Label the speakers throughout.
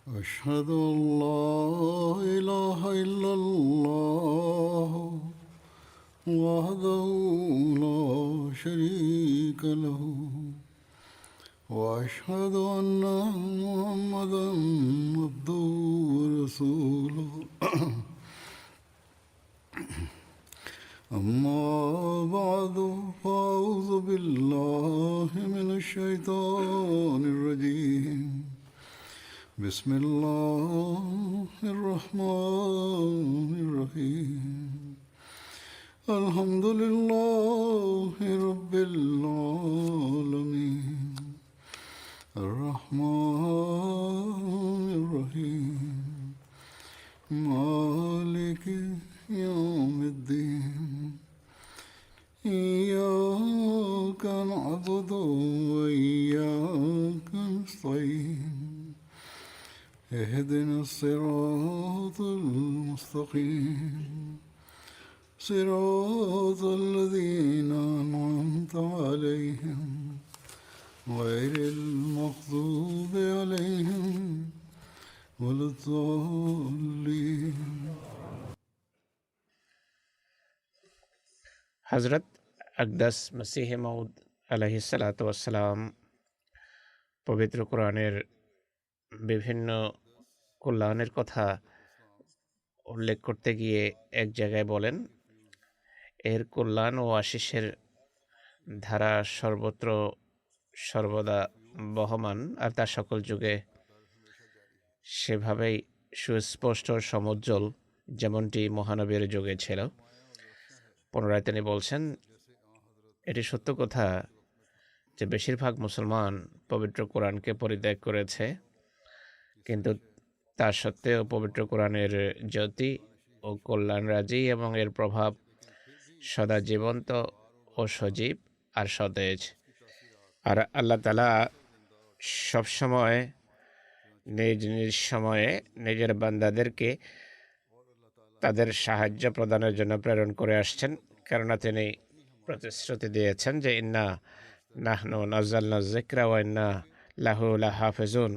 Speaker 1: أشهد أن لا إله إلا الله وحده لا شريك له وأشهد أن محمدا عبده ورسوله أما بعد فأعوذ بالله من الشيطان الرجيم بسم الله الرحمن الرحيم الحمد لله رب العالمين الرحمن الرحيم مالك يوم الدين إياك نعبد وإياك نستعين اهدنا الصراط المستقيم صراط الذين أنعمت عليهم غير المغضوب عليهم ولا الضالين
Speaker 2: হজরত আকদাস মসিহ মউদ আলাইহিসসালাতু ওয়াসসালাম পবিত্র কোরআনের বিভিন্ন কল্যাণের কথা উল্লেখ করতে গিয়ে এক জায়গায় বলেন, এর কল্যাণ ও আশিসের ধারা সর্বত্র সর্বদা বহমান, আর তা সকল যুগে সেভাবেই সুস্পষ্ট সমুজ্জ্বল যেমনটি মহানবীর যুগে ছিল। পুনরায় তিনি বলছেন, এটি সত্য কথা যে বেশিরভাগ মুসলমান পবিত্র কোরআনকে পরিত্যাগ করেছে, কিন্তু তা সত্ত্বেও পবিত্র কোরআনের জ্যোতি ও কল্যাণরাজি এবং এর প্রভাব সদা জীবন্ত ও সজীব আর সতেজ। আর আল্লাহ তাআলা সবসময় নিজ নিজ সময়ে নিজের বান্দাদেরকে তাদের সাহায্য প্রদানের জন্য প্রেরণ করে আসছেন, কেননা তিনি প্রতিশ্রুতি দিয়েছেন যে ইন্না নাহনু নাযালনা যিকরা ওয়া ইন্না লাহু লাহাফিজুন,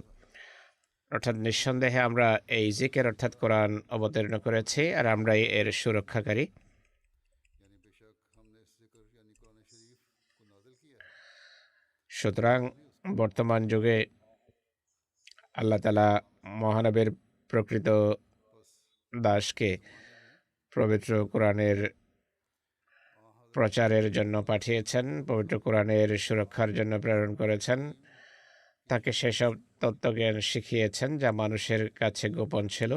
Speaker 2: অর্থাৎ নিঃসন্দেহে আমরা এই জিকির অর্থাৎ কোরআন অবতীর্ণ করেছি আর আমরাই এর সুরক্ষাকারী। সুতরাং বর্তমান যুগে আল্লাহ তাআলা মহানবীর প্রকৃত দাসকে পবিত্র কোরআনের প্রচারের জন্য পাঠিয়েছেন, পবিত্র কোরআনের সুরক্ষার জন্য প্রেরণ করেছেন। তাকে সেসব তত্ত্বজ্ঞান শিখিয়েছেন যা মানুষের কাছে গোপন ছিল।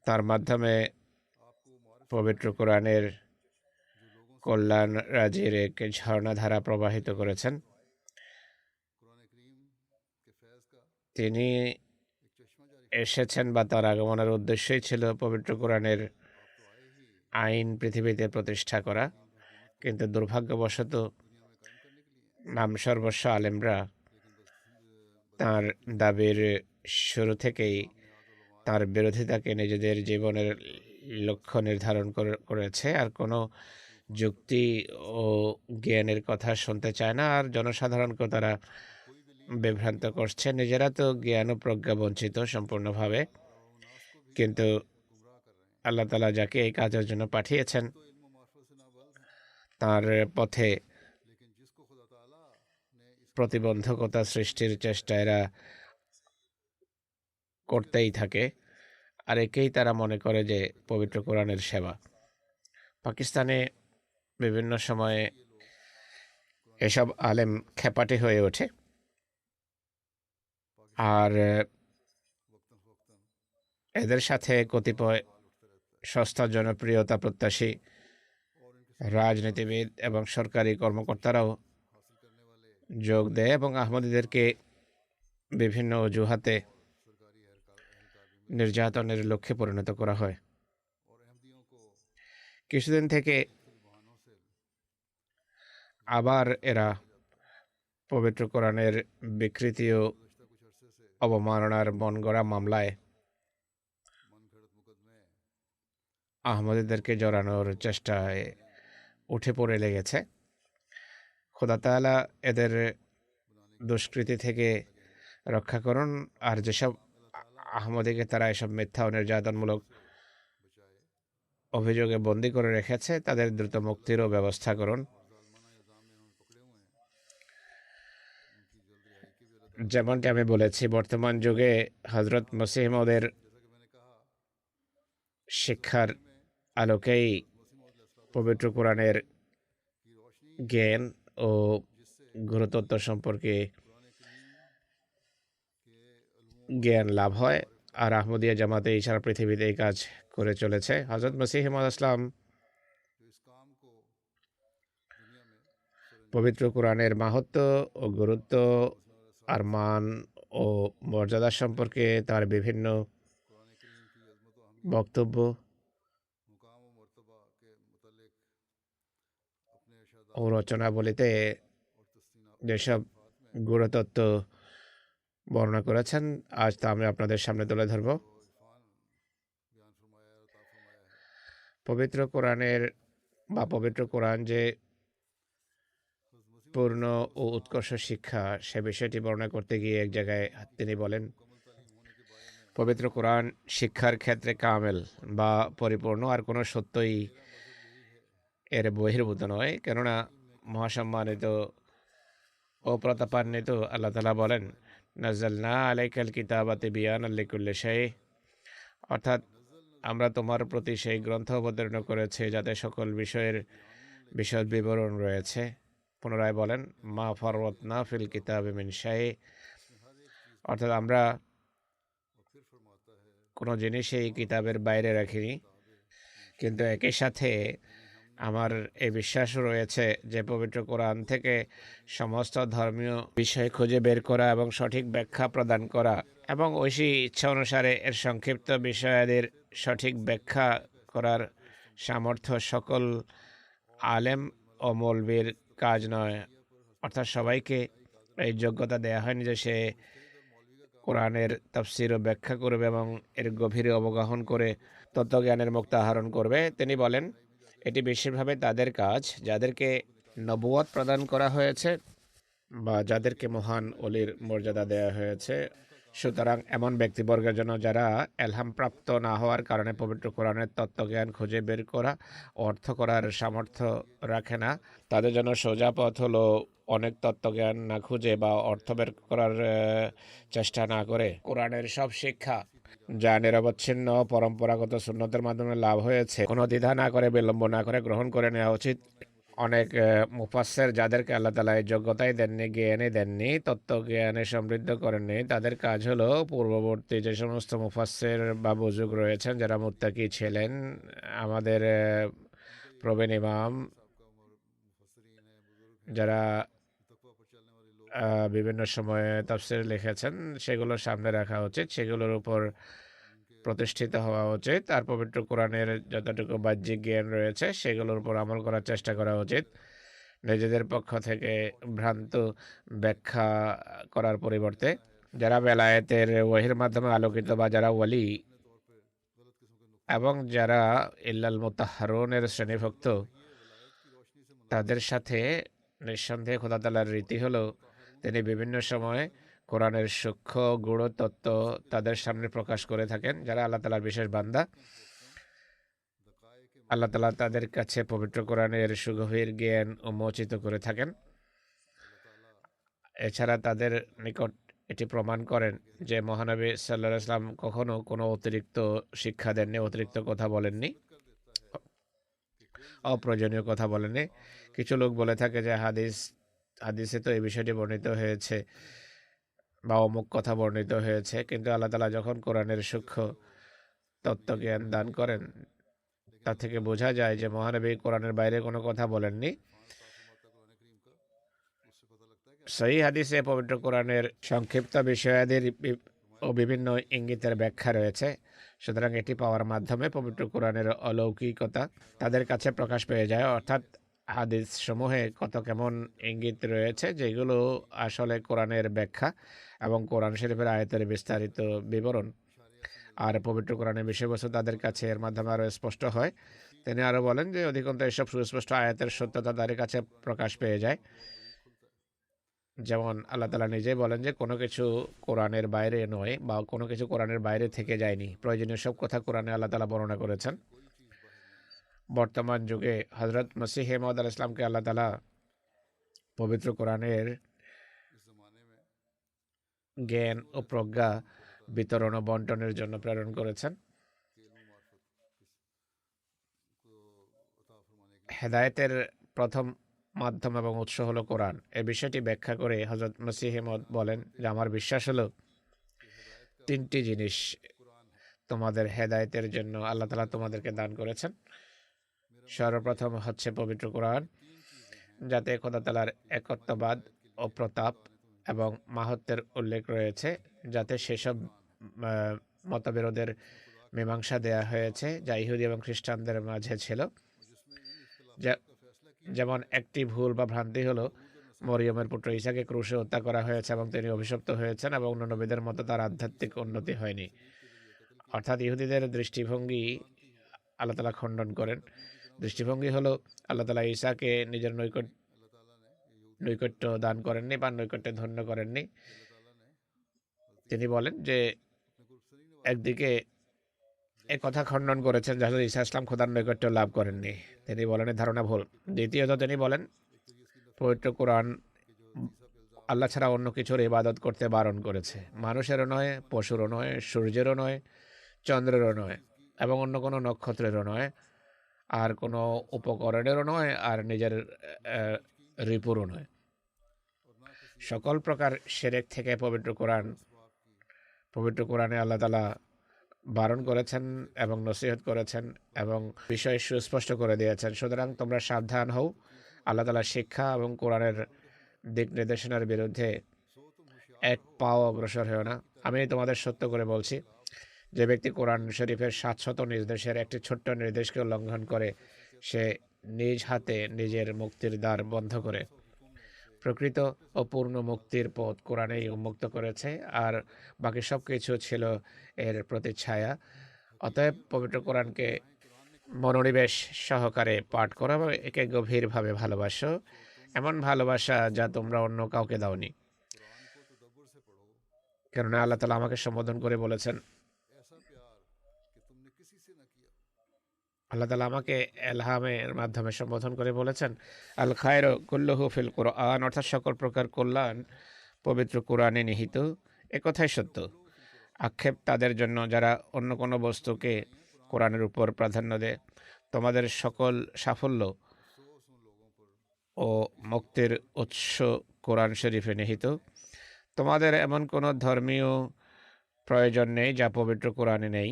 Speaker 2: তার মাধ্যমে পবিত্র কোরআনের কল্যাণ রাজির এক ঝর্ণাধারা প্রবাহিত করেছেন। তিনি এসেছেন বা তার আগমনের উদ্দেশ্যই ছিল পবিত্র কোরআনের আইন পৃথিবীতে প্রতিষ্ঠা করা, কিন্তু দুর্ভাগ্যবশত নাম সর্বস্ব আলেমরা তার দাবির শুরু থেকেই তার বিরোধিতাকে নিজেদের জীবনের লক্ষ্য নির্ধারণ করেছে, আর কোনো যুক্তি ও জ্ঞানের কথা শুনতে চায় না, আর জনসাধারণকে তারা বিভ্রান্ত করছে। নিজেরা তো জ্ঞান ও প্রজ্ঞা বঞ্চিত সম্পূর্ণভাবে, কিন্তু আল্লাহ তাআলা যাকে এই কাজের জন্য পাঠিয়েছেন তার পথে প্রতিবন্ধকতা সৃষ্টির চেষ্টা এরা করতেই থাকে, আর একেই তারা মনে করে যে পবিত্র কোরআনের সেবা। পাকিস্তানে বিভিন্ন সময়ে এসব আলেম খেপাটে হয়ে ওঠে, আর এদের সাথে কতিপয় সস্তা জনপ্রিয়তা প্রত্যাশী রাজনীতিবিদ এবং সরকারি কর্মকর্তারাও যোগ দেয় এবং আহমদীদেরকে বিভিন্ন অজুহাতে নির্যাতনের লক্ষ্যে পরিণত করা হয়। কিছুদিন থেকে আবার এরা পবিত্র কোরআনের বিকৃতি ও অবমাননার মনগড়া মামলায় আহমদীদেরকে জড়ানোর চেষ্টায় উঠে পড়ে লেগেছে। খোদা তাআলা এদের দুষ্কৃতি থেকে রক্ষা করুন। আর যেসব আহমদীকে তারা এসব মিথ্যা ও নির্যাতনমূলক অভিযোগে বন্দী করে রেখেছে, তাদের দ্রুত মুক্তিরও ব্যবস্থা করুন। যেমনটি আমি বলেছি, বর্তমান যুগে হজরত মসিহ মউদের শিক্ষার আলোকেই পবিত্র কোরআনের জ্ঞান ও গুরুতত্ত্ব সম্পর্কে জ্ঞান লাভ হয়, আর আহমদিয়া জামাতে এই সারা পৃথিবীতে এই কাজ করে চলেছে। হজরত মসিহ মউদ ইসলাম পবিত্র কোরআনের মাহাত্ম্য ও গুরুত্ব আর মান ও মর্যাদা সম্পর্কে তার বিভিন্ন বক্তব্য ও রচনাবলিতে যেসব গুরুতত্ত্ব বর্ণনা করেছেন, আজ তা আমি আপনাদের সামনে তুলে ধরব। পবিত্র কোরআন যে পূর্ণ ও উৎকর্ষ শিক্ষা, সে বিষয়টি বর্ণনা করতে গিয়ে এক জায়গায় তিনি বলেন, পবিত্র কোরআন শিক্ষার ক্ষেত্রে কামেল বা পরিপূর্ণ, আর কোনো সত্যই এর বহির্ভূত নয়। কেননা মহাসম্মানিত ও প্রতাপান্বিত আল্লাহ তাআলা বলেন, নাযালনা আলাইকাল কিতাবা তিবয়ানাল লিকুল্লি শাই, অর্থাৎ আমরা তোমার প্রতি সেই গ্রন্থ অবতীর্ণ করেছি যাতে সকল বিষয়ের বিশদ বিবরণ রয়েছে। পুনরায় বলেন, মা ফাররাতনা ফিল কিতাবি মিন শাই, অর্থাৎ আমরা কোনো জিনিস এই কিতাবের বাইরে রাখিনি। কিন্তু একই সাথে আমার এই বিশ্বাস রয়েছে যে পবিত্র কোরআন থেকে সমস্ত ধর্মীয় বিষয় খুঁজে বের করা এবং সঠিক ব্যাখ্যা প্রদান করা এবং ঐশী ইচ্ছা অনুসারে এর সংক্ষিপ্ত বিষয়াদির সঠিক ব্যাখ্যা করার সামর্থ্য সকল আলেম ও মৌলবীর কাজ নয়। অর্থাৎ সবাইকে এই যোগ্যতা দেয়া হয়নি যে সে কোরআনের তাফসীর ও ব্যাখ্যা করবে এবং এর গভীরে অবগাহন করে তত্ত্বজ্ঞানের মুক্তা আহরণ করবে। তিনি বলেন, এটি বিশেষভাবে তাদের কাজ যাদেরকে নবুয়ত প্রদান করা হয়েছে বা যাদেরকে মহান অলির মর্যাদা দেওয়া হয়েছে। সুতরাং এমন ব্যক্তিবর্গের জন্য যারা এলহাম প্রাপ্ত না হওয়ার কারণে পবিত্র কোরআনের তত্ত্বজ্ঞান খুঁজে বের করা ও অর্থ করার সামর্থ্য রাখে না, তাদের জন্য সোজা পথ হলো অনেক তত্ত্বজ্ঞান না খুঁজে বা অর্থ বের করার চেষ্টা না করে কোরআনের সব শিক্ষা যা নিরবচ্ছিন্ন পরম্পরাগত সুন্নতের মাধ্যমে লাভ হয়েছে কোনো দ্বিধা না করে, বিলম্ব না করে গ্রহণ করে নেওয়া উচিত। অনেক মুফাসসির যাদেরকে আল্লাহ তাআলা এই যোগ্যতাই দেননি, জ্ঞানে দেননি, তত্ত্বজ্ঞানে সমৃদ্ধ করেননি, তাদের কাজ হলো পূর্ববর্তী যে সমস্ত মুফাসসির বা বুজুর্গ রয়েছেন যারা মুত্তাকি ছিলেন, আমাদের প্রবীণ ইমাম যারা বিভিন্ন সময়ে তাফসীর লিখেছেন, সেগুলোর সামনে রাখা উচিত, সেগুলোর উপর প্রতিষ্ঠিত হওয়া উচিত। আর পবিত্র কোরআনের যতটুকু বাহ্যিক জ্ঞান রয়েছে সেগুলোর উপর আমল করার চেষ্টা করা উচিত। নিজেদের পক্ষ থেকে ভ্রান্ত ব্যাখ্যা করার পরিবর্তে যারা বেলায়েতের ওয়াহির মাধ্যমে আলোকিত বা যারা ওয়ালি এবং যারা ইল্লাল মুতাহহারুনের শ্রেণীভুক্ত, তাদের সাথে নিঃসন্দেহে খোদা তাআলার রীতি হলো তিনি বিভিন্ন সময় কোরআনের সূক্ষ্ম গূঢ় তত্ত্ব তাদের সামনে প্রকাশ করে থাকেন। যারা আল্লাহ তাআলার বিশেষ বান্দা, আল্লাহ তাআলা তাদের কাছে পবিত্র কোরআনের সুগভীর জ্ঞান উন্মোচিত করে থাকেন। এছাড়া তাদের নিকট এটি প্রমাণ করেন যে মহানবী সাল্লাল্লাহু আলাইহি ওয়াসাল্লাম কখনো কোনো অতিরিক্ত শিক্ষা দেননি, অতিরিক্ত কথা বলেননি, অপ্রয়োজনীয় কথা বলেননি। কিছু লোক বলে থাকে যে হাদিসে তো এই বিষয়টি বর্ণিত হয়েছে বা অমুক কথা বর্ণিত হয়েছে, কিন্তু আল্লাহ তাআলা যখন কোরআনের সূক্ষ্ম তত্ত্বজ্ঞান দান করেন তা থেকে বোঝা যায় যে মহানবী কোরআনের বাইরে কোনো কথা বলেননি। সহিহ হাদিসে পবিত্র কোরআনের সংক্ষিপ্ত বিষয়াদির ও বিভিন্ন ইঙ্গিতের ব্যাখ্যা রয়েছে। সুতরাং এটি পাওয়ার মাধ্যমে পবিত্র কোরআনের অলৌকিকতা তাদের কাছে প্রকাশ পেয়ে যায়, অর্থাৎ হাদিস সমূহে কত কেমন ইঙ্গিত রয়েছে যেগুলো আসলে কোরআনের ব্যাখ্যা এবং কোরআন শরীফের আয়াতের বিস্তারিত বিবরণ। আর পবিত্র কোরআনের বিষয়বস্তু তাদের কাছে এর মাধ্যমে আরও স্পষ্ট হয়। তিনি আরও বলেন যে অধিকন্তু এসব সুস্পষ্ট আয়াতের সত্যতা তাদের কাছে প্রকাশ পেয়ে যায়। যেমন আল্লাহ তাআলা নিজেই বলেন যে কোনো কিছু কোরআনের বাইরে নয় বা কোনো কিছু কোরআনের বাইরে থেকে যায়নি, প্রয়োজনীয় সব কথা কোরআনে আল্লাহ তাআলা বর্ণনা করেছেন। বর্তমান যুগে হযরত মসিহ মাউদ আলাইহিস সালামকে আল্লাহ তাআলা পবিত্র কোরআনের জ্ঞান ও প্রজ্ঞা বিতরণ ও বন্টনের জন্য প্রেরণ করেছেন। হেদায়েতের প্রথম মাধ্যম এবং উৎস হলো কোরআন। এই বিষয়টি ব্যাখ্যা করে হযরত মসিহ মাউদ বলেন যে আমার বিশ্বাস হলো তিনটি জিনিস তোমাদের হেদায়েতের জন্য আল্লাহ তাআলা তোমাদেরকে দান করেছেন। সর্বপ্রথম হচ্ছে পবিত্র কোরআন, যাতে খোদা তাআলার একত্ববাদ ও প্রতাপ এবং মাহাত্ম্যের উল্লেখ রয়েছে, যাতে সেসব মতবিরোধের মীমাংসা দেয়া হয়েছে যা ইহুদি এবং খ্রিস্টানদের মাঝে ছিল। যেমন একটি ভুল বা ভ্রান্তি হলো মরিয়মের পুত্র ঈসাকে ক্রুশে হত্যা করা হয়েছে এবং তিনি অভিশপ্ত হয়েছেন এবং অন্য নবীদের মতো তার আধ্যাত্মিক উন্নতি হয়নি। অর্থাৎ ইহুদিদের দৃষ্টিভঙ্গি আল্লাহ তাআলা খণ্ডন করেন। দৃষ্টিভঙ্গি হলো আল্লাহ তাআলা ঈসাকে নিজের নৈকট্য দান করেননি বা নৈকট্যে ধন্য করেননি। তিনি বলেন যে একদিকে এ কথা খণ্ডন করেছেন যে হযরত ঈসা ইসলাম খোদার নৈকট্য লাভ করেননি। তিনি বলেন এই ধারণা ভুল। দ্বিতীয়ত তিনি বলেন পবিত্র কোরআন আল্লাহ ছাড়া অন্য কিছুর ইবাদত করতে বারণ করেছে। মানুষেরও নয়, পশুরও নয়, সূর্যেরও নয়, চন্দ্রেরও নয় এবং অন্য কোনো নক্ষত্রেরও নয়, আর কোনো উপকরণেরও নয়, আর নিজের রিপুরও নয়। সকল প্রকার শিরক থেকে পবিত্র কোরআনে আল্লাহ তাআলা বারণ করেছেন এবং নসিহত করেছেন এবং বিষয় সুস্পষ্ট করে দিয়েছেন। সুতরাং তোমরা সাবধান হও, আল্লাহ তাআলার শিক্ষা এবং কোরআনের দিক নির্দেশনার বিরুদ্ধে এক পাও অগ্রসর হও না। আমি তোমাদের সত্য করে বলছি, যে ব্যক্তি কোরআন শরীফের ৭০০ নির্দেশের একটি ছোট্ট নির্দেশকে উল্লঙ্ঘন করে, সে নিজ হাতে নিজের মুক্তির দ্বার বন্ধ করে। প্রকৃত ও পূর্ণ মুক্তির পথ কোরআনেই উন্মুক্ত করেছে, আর বাকি সব কিছু ছিল এর প্রতিচ্ছায়া। অতএব পবিত্র কোরআনকে মনোনিবেশ সহকারে পাঠ করো এবং একে গভীরভাবে ভালোবাসো, এমন ভালোবাসা যা তোমরা অন্য কাউকে দাওনি। কেননা আল্লাহ তাআলা আমাকে সম্বোধন করে বলেছেন, আল্লাহ তাআলা আমাকে এলহামের মাধ্যমে সম্বোধন করে বলেছেন, আল খায়রু কুল্লুহু ফিল কুরআন, অর্থাৎ সকল প্রকার কল্যাণ পবিত্র কোরআনে নিহিত। একথাই সত্য। আক্ষেপ তাদের জন্য যারা অন্য কোনো বস্তুকে কোরআনের উপর প্রাধান্য দেয়। তোমাদের সকল সাফল্য ও মুক্তির উৎস কোরআন শরীফে নিহিত। তোমাদের এমন কোনো ধর্মীয় প্রয়োজন নেই যা পবিত্র কোরআনে নেই।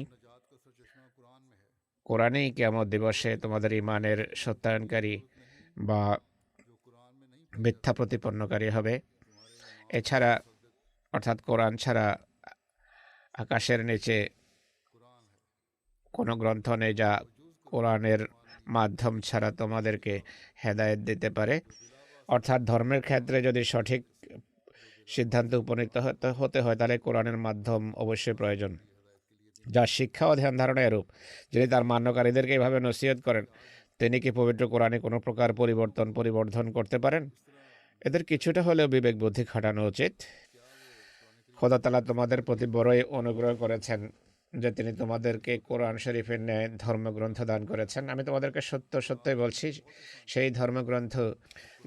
Speaker 2: কোরআনেই কিয়ামত দিবসে তোমাদের ঈমানের সত্যায়নকারী বা মিথ্যা প্রতিপন্নকারী হবে। এছাড়া অর্থাৎ কোরআন ছাড়া আকাশের নিচে কোনো গ্রন্থ নেই যা কোরআনের মাধ্যম ছাড়া তোমাদেরকে হেদায়েত দিতে পারে। অর্থাৎ ধর্মের ক্ষেত্রে যদি সঠিক সিদ্ধান্তে উপনীত হতে হয়, তাহলে কোরআনের মাধ্যম অবশ্যই প্রয়োজন। যার শিক্ষা ও ধ্যান ধারণা এরূপ, যিনি তার মান্যকারীদেরকে এভাবে নসিহত করেন, তিনি কি পবিত্র কোরআনে কোনো প্রকার পরিবর্ধন করতে পারেন? এদের কিছুটা হলেও বিবেক বুদ্ধি খাটানো উচিত। খোদা তাআলা তোমাদের প্রতি বড়ই অনুগ্রহ করেছেন যে তিনি তোমাদেরকে কোরআন শরীফের ন্যায় ধর্মগ্রন্থ দান করেছেন। আমি তোমাদেরকে সত্যই বলছি, সেই ধর্মগ্রন্থ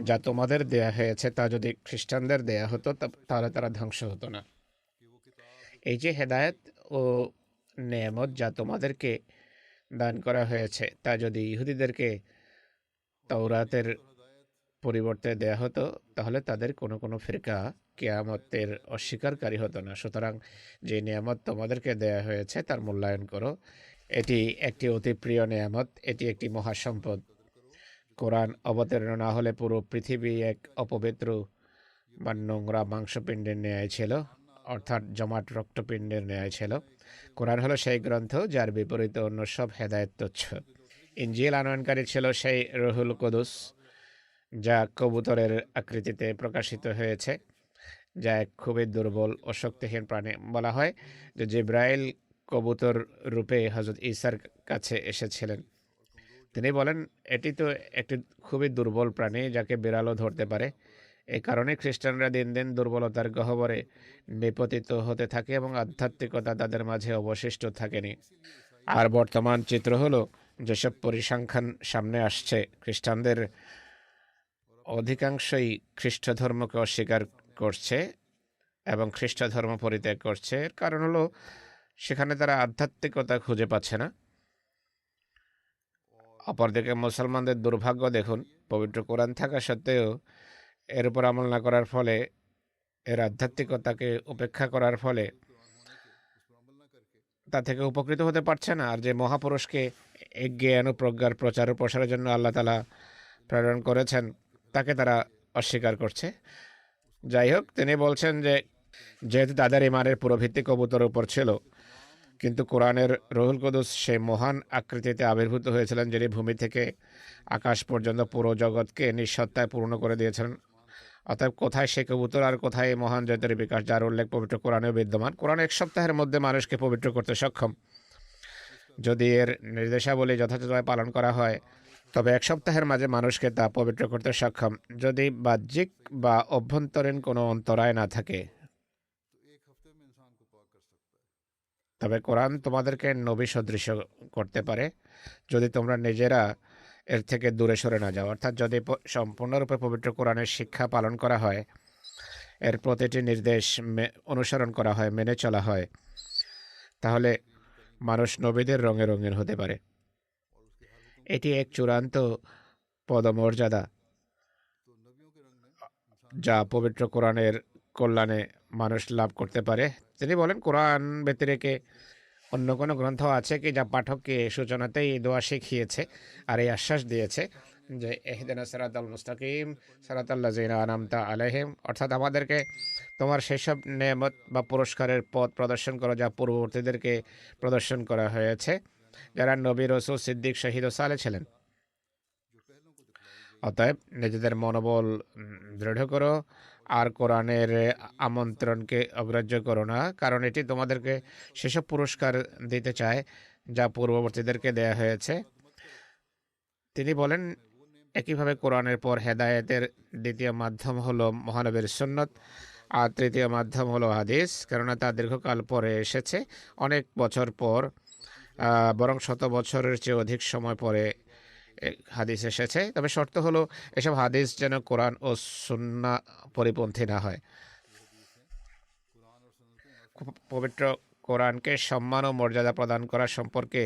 Speaker 2: যা তোমাদের দেয়া হয়েছে তা যদি খ্রিস্টানদের দেয়া হতো তাহলে তারা ধ্বংস হতো না। এই যে হেদায়েত ও নেয়ামত যা তোমাদেরকে দান করা হয়েছে, তা যদি ইহুদিদেরকে তাওরাতের পরিবর্তে দেয়া হতো, তাহলে তাদের কোনো ফিরকা কিয়ামতের অস্বীকারী হতো না। সুতরাং যে নিয়ামত তোমাদেরকে দেয়া হয়েছে তার মূল্যায়ন করো। এটি একটি অতি প্রিয় নিয়ামত, এটি একটি মহাসম্পদ। কোরআন অবতীর্ণ না হলে পুরো পৃথিবী এক অপবিত্র বা নোংরা মাংসপিণ্ডের ন্যায় ছিল, অর্থাৎ জমাট রক্তপিণ্ডের ন্যায় ছিল। কোরআন হলো সেই গ্রন্থ যার বিপরীতে অন্য সব হেদায়েত তুচ্ছ। ইনজিল আনয়নকারী ছিল সেই রুহুল কুদুস, যা কবুতরের আকৃতিতে প্রকাশিত হয়েছে, যা এক খুবই দুর্বল ও শক্তিহীন প্রাণী। বলা হয় যে জিব্রাইল কবুতর রূপে হযরত ঈসার কাছে এসেছিলেন। তিনি বলেন, এটি তো একটি খুবই দুর্বল প্রাণী, যাকে বিড়ালও ধরতে পারে। এই কারণে খ্রিস্টানরা দিন দিন দুর্বলতার গহ্বরে নিপতিত হতে থাকে এবং আধ্যাত্মিকতা তাদের মাঝে অবশিষ্ট থাকেনি। আর বর্তমান চিত্র হলো, যেসব পরিসংখ্যান সামনে আসছে, খ্রিস্টানদের অধিকাংশই খ্রিস্ট ধর্মকে অস্বীকার করছে এবং খ্রিস্ট ধর্ম পরিত্যাগ করছে। এর কারণ হলো সেখানে তারা আধ্যাত্মিকতা খুঁজে পাচ্ছে না। অপরদিকে মুসলমানদের দুর্ভাগ্য দেখুন, পবিত্র কোরআন থাকা সত্ত্বেও এর উপর আমল না করার ফলে, এর আধ্যাত্মিকতাকে উপেক্ষা করার ফলে তা থেকে উপকৃত হতে পারছে না। আর যে মহাপুরুষকে জ্ঞান ও প্রজ্ঞার প্রচার ও প্রসারের জন্য আল্লাহ তাআলা প্রেরণ করেছেন, তাকে তারা অস্বীকার করছে। যাই হোক, তিনি বলছেন যে যেহেতু তাদের ইমানের পুরো ভিত্তি কবুতরের উপর ছিল, কিন্তু কোরআনের রুহুল কুদুস সেই মহান আকৃতিতে আবির্ভূত হয়েছিলেন, যিনি ভূমি থেকে আকাশ পর্যন্ত পুরো জগৎকে নিঃসত্তায় পূর্ণ করে দিয়েছিলেন। অতএব কোথায় সে কবুতর আর কোথায় এই মহান জাতির বিকাশ, যার উল্লেখ পবিত্র কোরআনেও বিদ্যমান। কোরআন 1 সপ্তাহের মধ্যে মানুষকে পবিত্র করতে সক্ষম। যদি এর নির্দেশাবলী যথাযথভাবে পালন করা হয়, তবে 1 সপ্তাহের মাঝে মানুষকে তা পবিত্র করতে সক্ষম, যদি বাহ্যিক বা অভ্যন্তরীণ কোনো অন্তরায় না থাকে। তবে কোরআন তোমাদেরকে নবী সদৃশ করতে পারে, যদি তোমরা নিজেরা এর থেকে দূরে সরে না যাও। অর্থাৎ যদি সম্পূর্ণরূপে পবিত্র কোরআনের শিক্ষা পালন করা হয়, এর প্রতিটি নির্দেশ অনুসরণ করা হয়, মেনে চলা হয়, তাহলে মানুষ নবীদের রঙে রঙিন হতে পারে। এটি এক চূড়ান্ত পদমর্যাদা যা পবিত্র কোরআনের কল্যাণে মানুষ লাভ করতে পারে। তিনি বলেন, কোরআন ব্যতিরেকে অন্য কোনো গ্রন্থ আছে কি যা পাঠককে সূচনাতেই দোয়া শিখিয়েছে আর এই আশ্বাস দিয়েছে যে ইহদিনাস সিরাতাল মুস্তাকিম সিরাতাল্লাযিনা আনআমতা আলাইহিম, অর্থাৎ আমাদেরকে তোমার সেসব নেয়ামত বা পুরস্কারের পথ প্রদর্শন করো যা পূর্ববর্তীদেরকে প্রদর্শন করা হয়েছে, যারা নবী, রাসূল, সিদ্দিক, শহীদ ও সালেহ ছিলেন। অতএব নিজেদের মনোবল দৃঢ় করো আর কোরআনের আমন্ত্রণকে অগ্রাহ্য করো না, কারণ এটি তোমাদেরকে সেসব পুরস্কার দিতে চায় যা পূর্ববর্তীদেরকে দেয়া হয়েছে। তিনি বলেন, একইভাবে কোরআনের পর হেদায়েতের দ্বিতীয় মাধ্যম হলো মহানবীর সুন্নত, আর তৃতীয় মাধ্যম হলো হাদিস, কেননা তা দীর্ঘকাল পরে এসেছে, অনেক বছর পর, বরং 100 বছরের চেয়ে অধিক সময় পরে হাদিস এসেছে। তবে শর্ত হলো এসব হাদিস যেন কোরআন ও সুন্নাহ পরিপন্থী না হয়। পবিত্র কোরআনকে সম্মান ও মর্যাদা প্রদান করা সম্পর্কে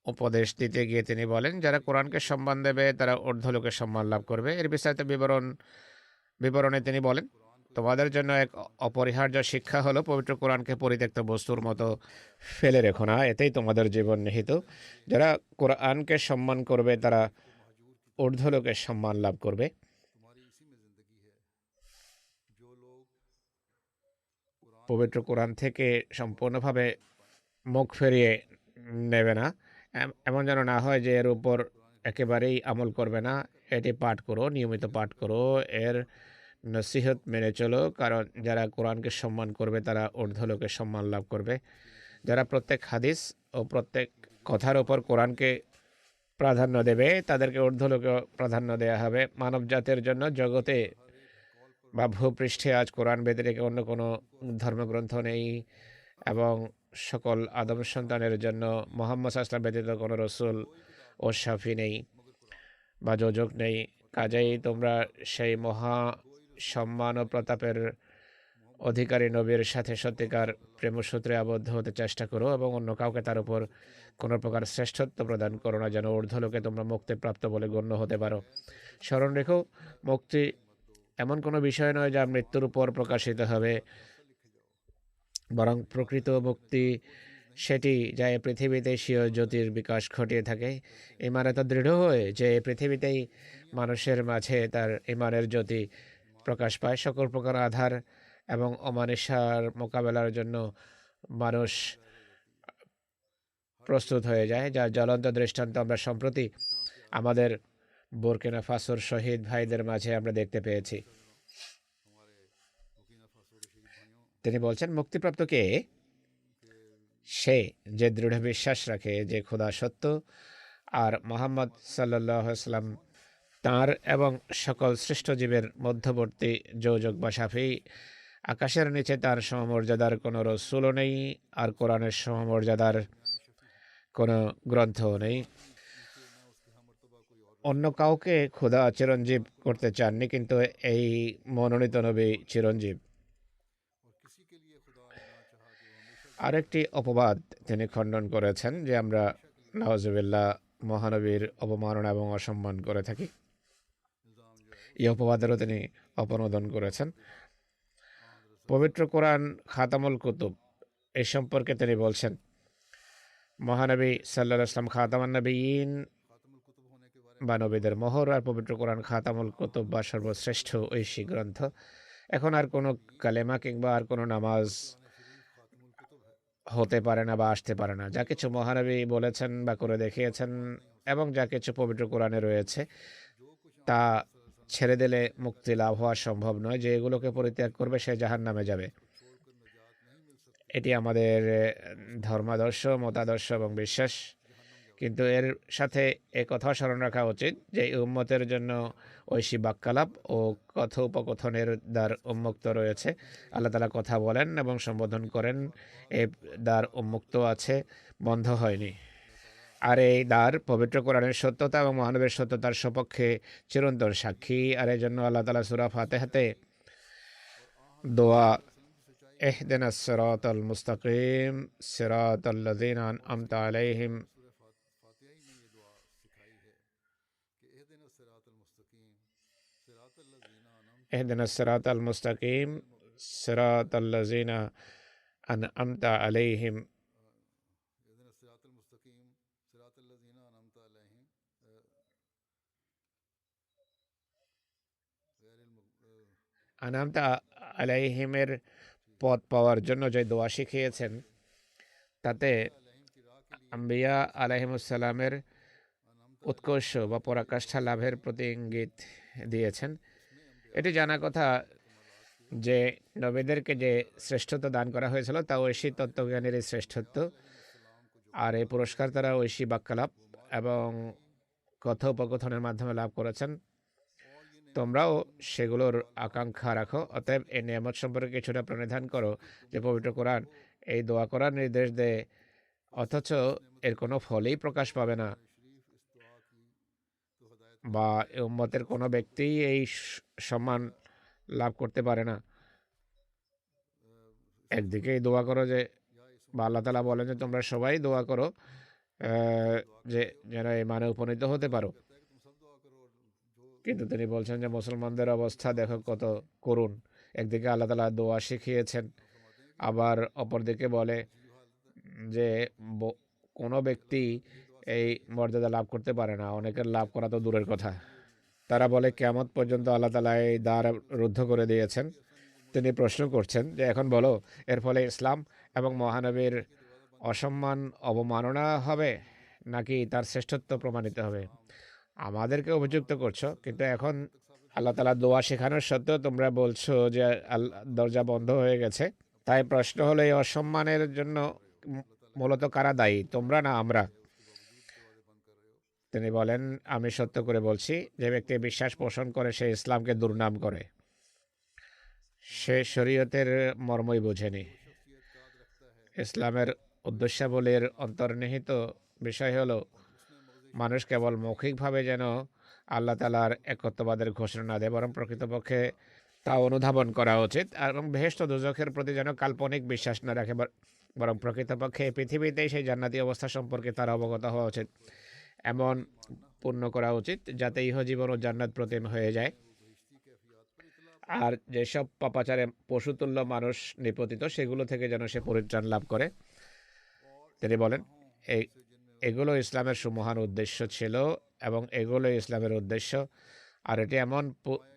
Speaker 2: উপদেশ দিতে গিয়ে তিনি বলেন, যারা কোরআনকে সম্মান দেবে তারা ঊর্ধ্বলোকের সম্মান লাভ করবে। এর বিস্তারিত বিবরণে তিনি বলেন, তোমাদের জন্য এক অপরিহার্য শিক্ষা হলো পবিত্র কোরআনকে পরিত্যক্ত বস্তুর মতো ফেলে রেখো না, এতেই তোমাদের জীবন নিহিত। যারা কোরআনকে সম্মান করবে তারা ঊর্ধ্বলোকের সম্মান লাভ করবে। পবিত্র কোরআন থেকে সম্পূর্ণভাবে মুখ ফিরিয়ে নেবে না, এমন যেন না হয় যে এর উপর একেবারেই আমল করবে না। এটি পাঠ করো, নিয়মিত পাঠ করো, এর নসিহত মেনে চলো, কারণ যারা কোরআনকে সম্মান করবে তারা ঊর্ধ্বলোকের সম্মান লাভ করবে। যারা প্রত্যেক হাদিস ও প্রত্যেক কথার উপর কোরআনকে প্রাধান্য দেবে তাদেরকে ঊর্ধ্বলোকে প্রাধান্য দেওয়া হবে। মানব জাতির জন্য জগতে বা ভূপৃষ্ঠে আজ কোরআন ব্যতিরেকে অন্য কোনো ধর্মগ্রন্থ নেই, এবং সকল আদম সন্তানের জন্য মুহাম্মদ সাল্লাল্লাহু আলাইহি ওয়াসাল্লাম ব্যতীত কোনো রসুল ও শাফি নেই বা যোজক নেই। কাজেই তোমরা সেই মহা সম্মান ও প্রতাপের অধিকারী নবীর সাথে সত্যিকার প্রেমসূত্রে আবদ্ধ হতে চেষ্টা করো এবং অন্য কাউকে তার উপর কোনো প্রকার শ্রেষ্ঠত্ব প্রদান করো না, যেন ঊর্ধ্বলোকে তোমরা মুক্তিপ্রাপ্ত বলে গণ্য হতে পারো। স্মরণ রেখো, মুক্তি এমন কোনো বিষয় নয় যা মৃত্যুর উপর প্রকাশিত হবে, বরং প্রকৃত মুক্তি সেটি যা এই পৃথিবীতে স্বীয় জ্যোতির বিকাশ ঘটিয়ে থাকে। ইমান এত দৃঢ় হয়ে যে পৃথিবীতেই মানুষের মাঝে তার ইমানের জ্যোতি প্রকাশ পায়। সকল প্রকার আধার এবং অমানিসার মোকাবেলার জন্য মানুষ প্রস্তুত হয়ে যায়, যার জ্বলন্ত দৃষ্টান্ত আমরা সম্প্রতি আমাদের বুরকিনা ফাসোর শহীদ ভাইদের মাঝে আমরা দেখতে পেয়েছি। তিনি বলছেন, মুক্তিপ্রাপ্ত কে? সে যে দৃঢ় বিশ্বাস রাখে যে খোদা সত্য আর মুহাম্মদ সাল্লাল্লাহু আলাইহি ওয়াসাল্লাম তাঁর এবং সকল সৃষ্ট জীবের মধ্যবর্তী যোজক বা সাফি। আকাশের নিচে তার সমমর্যাদার কোনো রসুলও নেই, আর কোরআনের সমমর্যাদার কোনো গ্রন্থও নেই। অন্য কাউকে খোদা চিরঞ্জীব করতে চাননি, কিন্তু এই মনোনীত নবী চিরঞ্জীব। আরেকটি অপবাদ তিনি খণ্ডন করেছেন যে আমরা নাউজুবিল্লাহ মহানবীর অপমাননা এবং অসম্মান করে থাকি। এই অপবাদেরও তিনি অপনোদন করেছেন। পবিত্র কোরআন খাতামুল কুতুব, এই সম্পর্কে তিনি বলছেন, মহানবী সাল্লাল্লাহু আলাইহি ওয়াসাল্লাম খাতামান নবীয়িন বা নবীদের মোহর, আর পবিত্র কোরআন খাতামুল কুতুব বা সর্বশ্রেষ্ঠ ঐশী গ্রন্থ। এখন আর কোনো কালেমা কিংবা আর কোনো নামাজ হতে পারে না বা আসতে পারে না। যা কিছু মহানবী বলেছেন বা করে দেখিয়েছেন এবং যা কিছু পবিত্র কোরআনে রয়েছে তা ছেড়ে দিলে মুক্তি লাভ হওয়া সম্ভব নয়। যে এগুলোকে পরিত্যাগ করবে সে জাহান্নামে যাবে। এটি আমাদের ধর্মাদর্শ, মতাদর্শ এবং বিশ্বাস। কিন্তু এর সাথে কথা স্মরণ রাখা উচিত যে উম্মতের জন্য ঐশী বাক্যালাপ ও কথোপকথনের দ্বার উন্মুক্ত রয়েছে। আল্লাহ তাআলা কথা বলেন এবং সম্বোধন করেন, এই দ্বার উন্মুক্ত আছে, বন্ধ হয়নি। আর এই দ্বার পবিত্র কোরআনের সত্যতা এবং মহানবীর সত্যতার সপক্ষে চিরন্তন সাক্ষী। আর এই জন্য আল্লাহ তাআলা সূরা ফাতিহাতে দোয়া ইহদিনাস সিরাতাল মুস্তাকিম সিরাতাল লাযিনা আন'আমতা আলাইহিম ইহদিনাস সিরাতাল মুস্তাকিম সিরাতাল লাযিনা আন'আমতা আলাইহিম আন'আমতা আলাইহিমের পথ পাওয়ার জন্য যে দোয়া শিখিয়েছেন তাতে আম্বিয়া আলাইহিমুসসালামের উৎকর্ষ বা পরাকাষ্ঠা লাভের প্রতি ইঙ্গিত দিয়েছেন। এটি জানা কথা যে নবীদেরকে যে শ্রেষ্ঠত্ব দান করা হয়েছিল তা ঐশী তত্ত্বজ্ঞানের শ্রেষ্ঠত্ব, আর এই পুরস্কার তারা ঐশী বাক্যালাপ এবং কথোপকথনের মাধ্যমে লাভ করেছেন। তোমরাও সেগুলোর আকাঙ্ক্ষা রাখো। অতএব এই নিয়ামত সম্পর্কে কিছুটা প্রণিধান করো যে পবিত্র কোরআন এই দোয়া করার নির্দেশ দেয়, অথচ এর কোনো ফলই প্রকাশ পাবে না, বা উম্মতের কোনো ব্যক্তি এই সম্মান লাভ করতে পারে না। একদিকে এই দোয়া করো যে, বা আল্লাহ তাআলা বলেন যে তোমরা সবাই দোয়া করো যে যেন এই মানে উপনীত হতে পারো, কিন্তু তিনি বলছেন যে মুসলমানদের অবস্থা দেখো কত করুণ। একদিকে আল্লাহ তাআলা দোয়া শিখিয়েছেন, আবার অপরদিকে বলে যে কোনো ব্যক্তি এই মর্যাদা লাভ করতে পারে না, অনেকের লাভ করা তো দূরের কথা। তারা বলে কিয়ামত পর্যন্ত আল্লাহ তাআলা এই দ্বার রুদ্ধ করে দিয়েছেন। তিনি প্রশ্ন করছেন যে এখন বলো, এর ফলে ইসলাম এবং মহানবীর অসম্মান অবমাননা হবে নাকি তার শ্রেষ্ঠত্ব প্রমাণিত হবে? আমাদেরকে অভিযুক্ত করছো, কিন্তু এখন আল্লাহ তাআলা দোয়া শেখানোর সত্ত্বেও তোমরা বলছো যে দরজা বন্ধ হয়ে গেছে। তাই প্রশ্ন হলো, এই অসম্মানের জন্য মূলত কারা দায়ী, তোমরা না আমরা? তিনি বলেন, আমি সত্য করে বলছি, যে ব্যক্তি বিশ্বাস পোষণ করে সে ইসলামকে দুর্নাম করে, সে শরীয়তের মর্মই বোঝেনি। ইসলামের উদ্দেশ্যাবলীর অন্তর্নিহিত বিষয় হলো মানুষ কেবল মৌখিকভাবে যেন আল্লাহ তাআলার একত্ববাদের ঘোষণা না দেয়, বরং প্রকৃতপক্ষে তা অনুধাবন করা উচিত। এবং বেহেশত ও দোজখের প্রতি যেন কাল্পনিক বিশ্বাস না রাখে, বরং প্রকৃতপক্ষে পৃথিবীতেই সেই জান্নাতি অবস্থা সম্পর্কে তারা অবগত হওয়া উচিত। এমন পূর্ণ করা উচিত যাতে ইহজীবন ও জান্নাত প্রতিম হয়ে যায়। আর যেসব পাপাচারে পশুতুল্য মানুষ নিপতিত সেগুলো থেকে যেন সে পরিত্রাণ লাভ করে। তিনি বলেন, এগুলো ইসলামের সুমহান উদ্দেশ্য ছিল এবং এগুলো ইসলামের উদ্দেশ্য। আর এটি এমন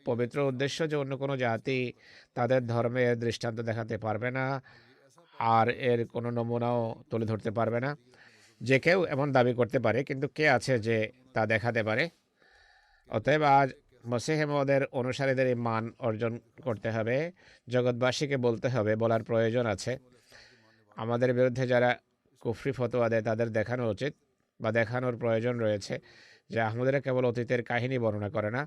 Speaker 2: পবিত্র উদ্দেশ্য যে অন্য কোনো জাতি তাদের ধর্মের দৃষ্টান্ত দেখাতে পারবে না, আর এর কোনো নমুনাও তুলে ধরতে পারবে না। যে কেউ এমন দাবি করতে পারে, কিন্তু কে আছে যে তা দেখাতে পারে? অতএব আজ মসিহ মওউদের অনুসারীদের এই মান অর্জন করতে হবে, জগৎবাসীকে বলতে হবে, বলার প্রয়োজন আছে। আমাদের বিরুদ্ধে যারা কুফরি ফতোয়া দেয় তাদের দেখানো উচিত বা দেখানোর প্রয়োজন রয়েছে যে আহমদীরা কেবল অতীতের কাহিনী বর্ণনা করে না,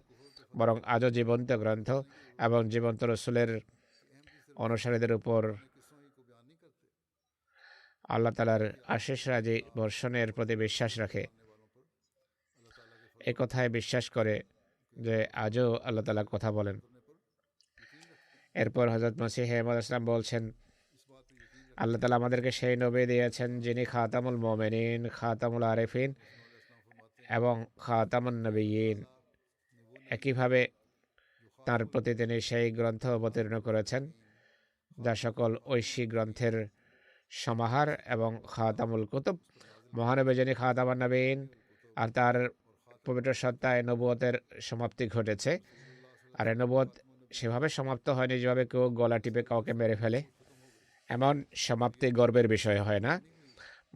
Speaker 2: বরং আজও জীবন্ত গ্রন্থ এবং জীবন্ত রসুলের অনুসারীদের উপর আল্লাহ তালার আশিস রাজি বর্ষণের প্রতি বিশ্বাস রাখে। এ কথায় বিশ্বাস করে যে আজও আল্লাহ তালা কথা বলেন। এরপর হজরত মসিহ মউদ ইসলাম বলছেন, আল্লাহ তালা আমাদেরকে সেই নবী দিয়েছেন যিনি খাতামুল মোমেনিন, খাতামুল আরিফিন এবং খাতামুন নবিয়িন। একইভাবে তার প্রতি তিনি সেই গ্রন্থ অবতীর্ণ করেছেন যা সকল ঐশী গ্রন্থের সমাহার এবং খাতামুল কুতুব। মহানবী যিনি খাতামুন নবিয়িন, আর তার পবিত্র সত্তায় নবুয়তের সমাপ্তি ঘটেছে। আর এই নবুয়ত সেভাবে সমাপ্ত হয়নি যেভাবে কেউ গলা টিপে কাউকে মেরে ফেলে। এমন সমাপ্তি গর্বের বিষয় হয় না,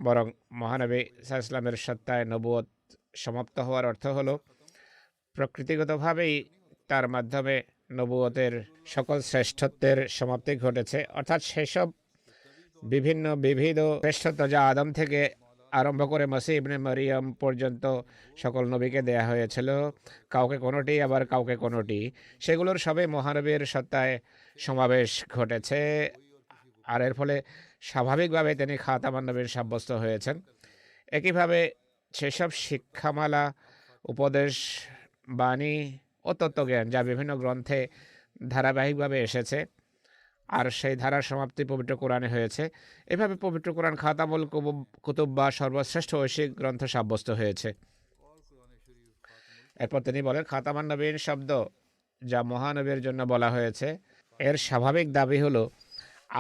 Speaker 2: বরং মহানবী সাল্লাল্লাহু আলাইহি ওয়াসাল্লামের সত্তায় নবুয়ত সমাপ্ত হওয়ার অর্থ হলো প্রকৃতিগতভাবেই তার মাধ্যমে নবুয়তের সকল শ্রেষ্ঠত্বের সমাপ্তি ঘটেছে। অর্থাৎ সেসব বিবিধ শ্রেষ্ঠত্ব যা আদম থেকে আরম্ভ করে মসিহ ইবনে মরিয়ম পর্যন্ত সকল নবীকে দেয়া হয়েছিল, কাউকে কোনোটি আবার কাউকে কোনোটি, সেগুলোর সবই মহানবীর সত্তায় সমাবেশ ঘটেছে। আর এর ফলে স্বাভাবিকভাবে তিনি খাতামান নবীর সাব্যস্ত হয়েছেন। একইভাবে সেসব শিক্ষামালা, উপদেশ, বাণী ও তত্ত্বজ্ঞান যা বিভিন্ন গ্রন্থে ধারাবাহিকভাবে এসেছে, আর সেই ধারার সমাপ্তি পবিত্র কোরআনে হয়েছে। এভাবে পবিত্র কোরআন খাতামুল কুতুব বা সর্বশ্রেষ্ঠ ঐশিক গ্রন্থ সাব্যস্ত হয়েছে। এরপর তিনি বলেন, খাতামান নবীন শব্দ যা মহানবীর জন্য বলা হয়েছে, এর স্বাভাবিক দাবি হলো,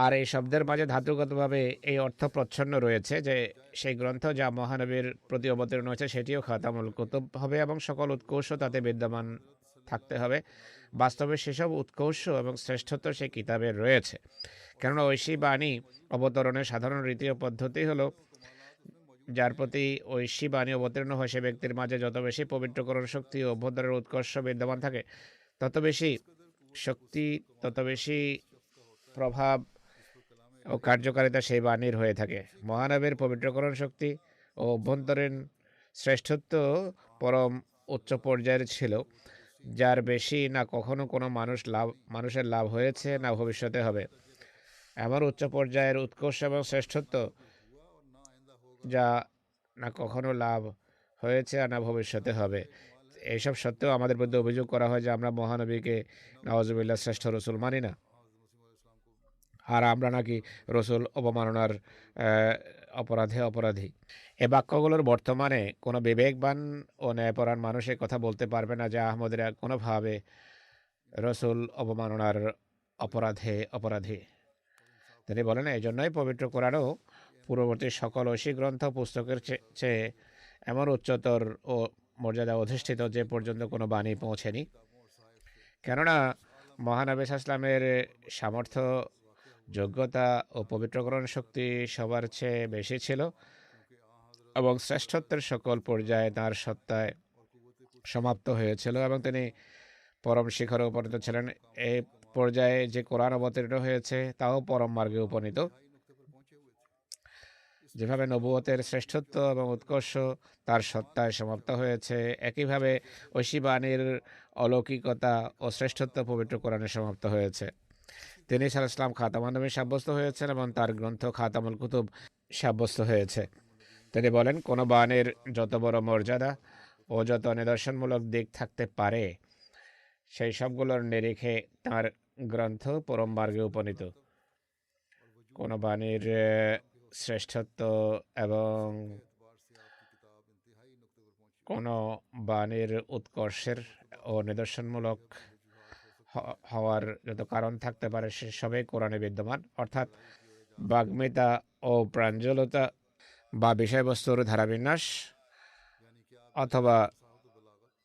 Speaker 2: আর এই শব্দের মাঝে ধাতুগতভাবে এই অর্থ প্রচ্ছন্ন রয়েছে যে সেই গ্রন্থ যা মহানবীর প্রতি অবতীর্ণ হয়েছে সেটিও খাতামুল কুতুব হবে এবং সকল উৎকর্ষ তাতে বিদ্যমান থাকতে হবে। বাস্তবে সেসব উৎকর্ষ এবং শ্রেষ্ঠত্ব সেই কিতাবে রয়েছে, কেননা ঐশী বাণী অবতরণের সাধারণ রীতি ও পদ্ধতি হলো, যার প্রতি ঐশী বাণী অবতীর্ণ হয় সে ব্যক্তির মাঝে যত বেশি পবিত্রকরণ শক্তি ও অভ্যন্তরের উৎকর্ষ বিদ্যমান থাকে, তত বেশি শক্তি, তত বেশি প্রভাব ও কার্যকারিতা সেই বাণীর হয়ে থাকে। মহানবীর পবিত্রকরণ শক্তি ও অভ্যন্তরীণ শ্রেষ্ঠত্ব পরম উচ্চ পর্যায়ের ছিল, যার বেশি না কখনো কোনো মানুষের লাভ হয়েছে না ভবিষ্যতে হবে। এমন উচ্চ পর্যায়ের উৎকর্ষ এবং শ্রেষ্ঠত্ব যা না কখনো লাভ হয়েছে আর না ভবিষ্যতে হবে। এইসব সত্ত্বেও আমাদের মধ্যে অভিযোগ করা হয় যে আমরা মহানবীকে নাউজুবিল্লাহ শ্রেষ্ঠ রসুল মানি না, আর আমরা নাকি রসুল অবমাননার অপরাধী। এ বাক্যগুলোর বর্তমানে কোনো বিবেকবান ও ন্যায়পরায়ণ মানুষ কথা বলতে পারবে না যে আহমদীরা কোনোভাবে রসুল অবমাননার অপরাধী। তিনি বলেন, এই জন্যই পবিত্র কোরআনও পূর্ববর্তী সকল ঐশী গ্রন্থ পুস্তকের চেয়ে এমন উচ্চতর ও মর্যাদা অধিষ্ঠিত যে পর্যন্ত কোনো বাণী পৌঁছেনি। কেননা মহানবী ইসলামের সামর্থ্য, যোগ্যতা ও পবিত্রকরণ শক্তি সবার চেয়ে বেশি ছিল এবং শ্রেষ্ঠত্বের সকল পর্যায়ে তাঁর সত্তায় সমাপ্ত হয়েছিল এবং তিনি পরম শিখরে উপনীত ছিলেন। এই পর্যায়ে যে কোরআন অবতীর্ণ হয়েছে তাও পরম মার্গে উপনীত। যেভাবে নবুয়তের শ্রেষ্ঠত্ব এবং উৎকর্ষ তার সত্তায় সমাপ্ত হয়েছে, একইভাবে ঐশী বাণীর অলৌকিকতা ও শ্রেষ্ঠত্ব পবিত্র কোরআনে সমাপ্ত হয়েছে। তিনি সাল্লাল্লাহু আলাইহি ওয়াসাল্লাম খাতামুন নবী সাব্যস্ত হয়েছেন এবং তার গ্রন্থ খাতামুল কুতুব সাব্যস্ত হয়েছে। তিনি বলেন, কোনো বাণীর যত বড় মর্যাদা ও যত নিদর্শনমূলক দিক থাকতে পারে, সেই সবগুলোর নিরিখে তার গ্রন্থ পরম মার্গে উপনীত। কোনো বাণীর শ্রেষ্ঠত্ব এবং কোনো বাণীর উৎকর্ষের ও নিদর্শনমূলক হওয়ার যত কারণ থাকতে পারে সে সবই কোরআনে বিদ্যমান। অর্থাৎ বাগ্মিতা ও প্রাঞ্জলতা বা বিষয়বস্তুর ধারাবিন্যাস, অথবা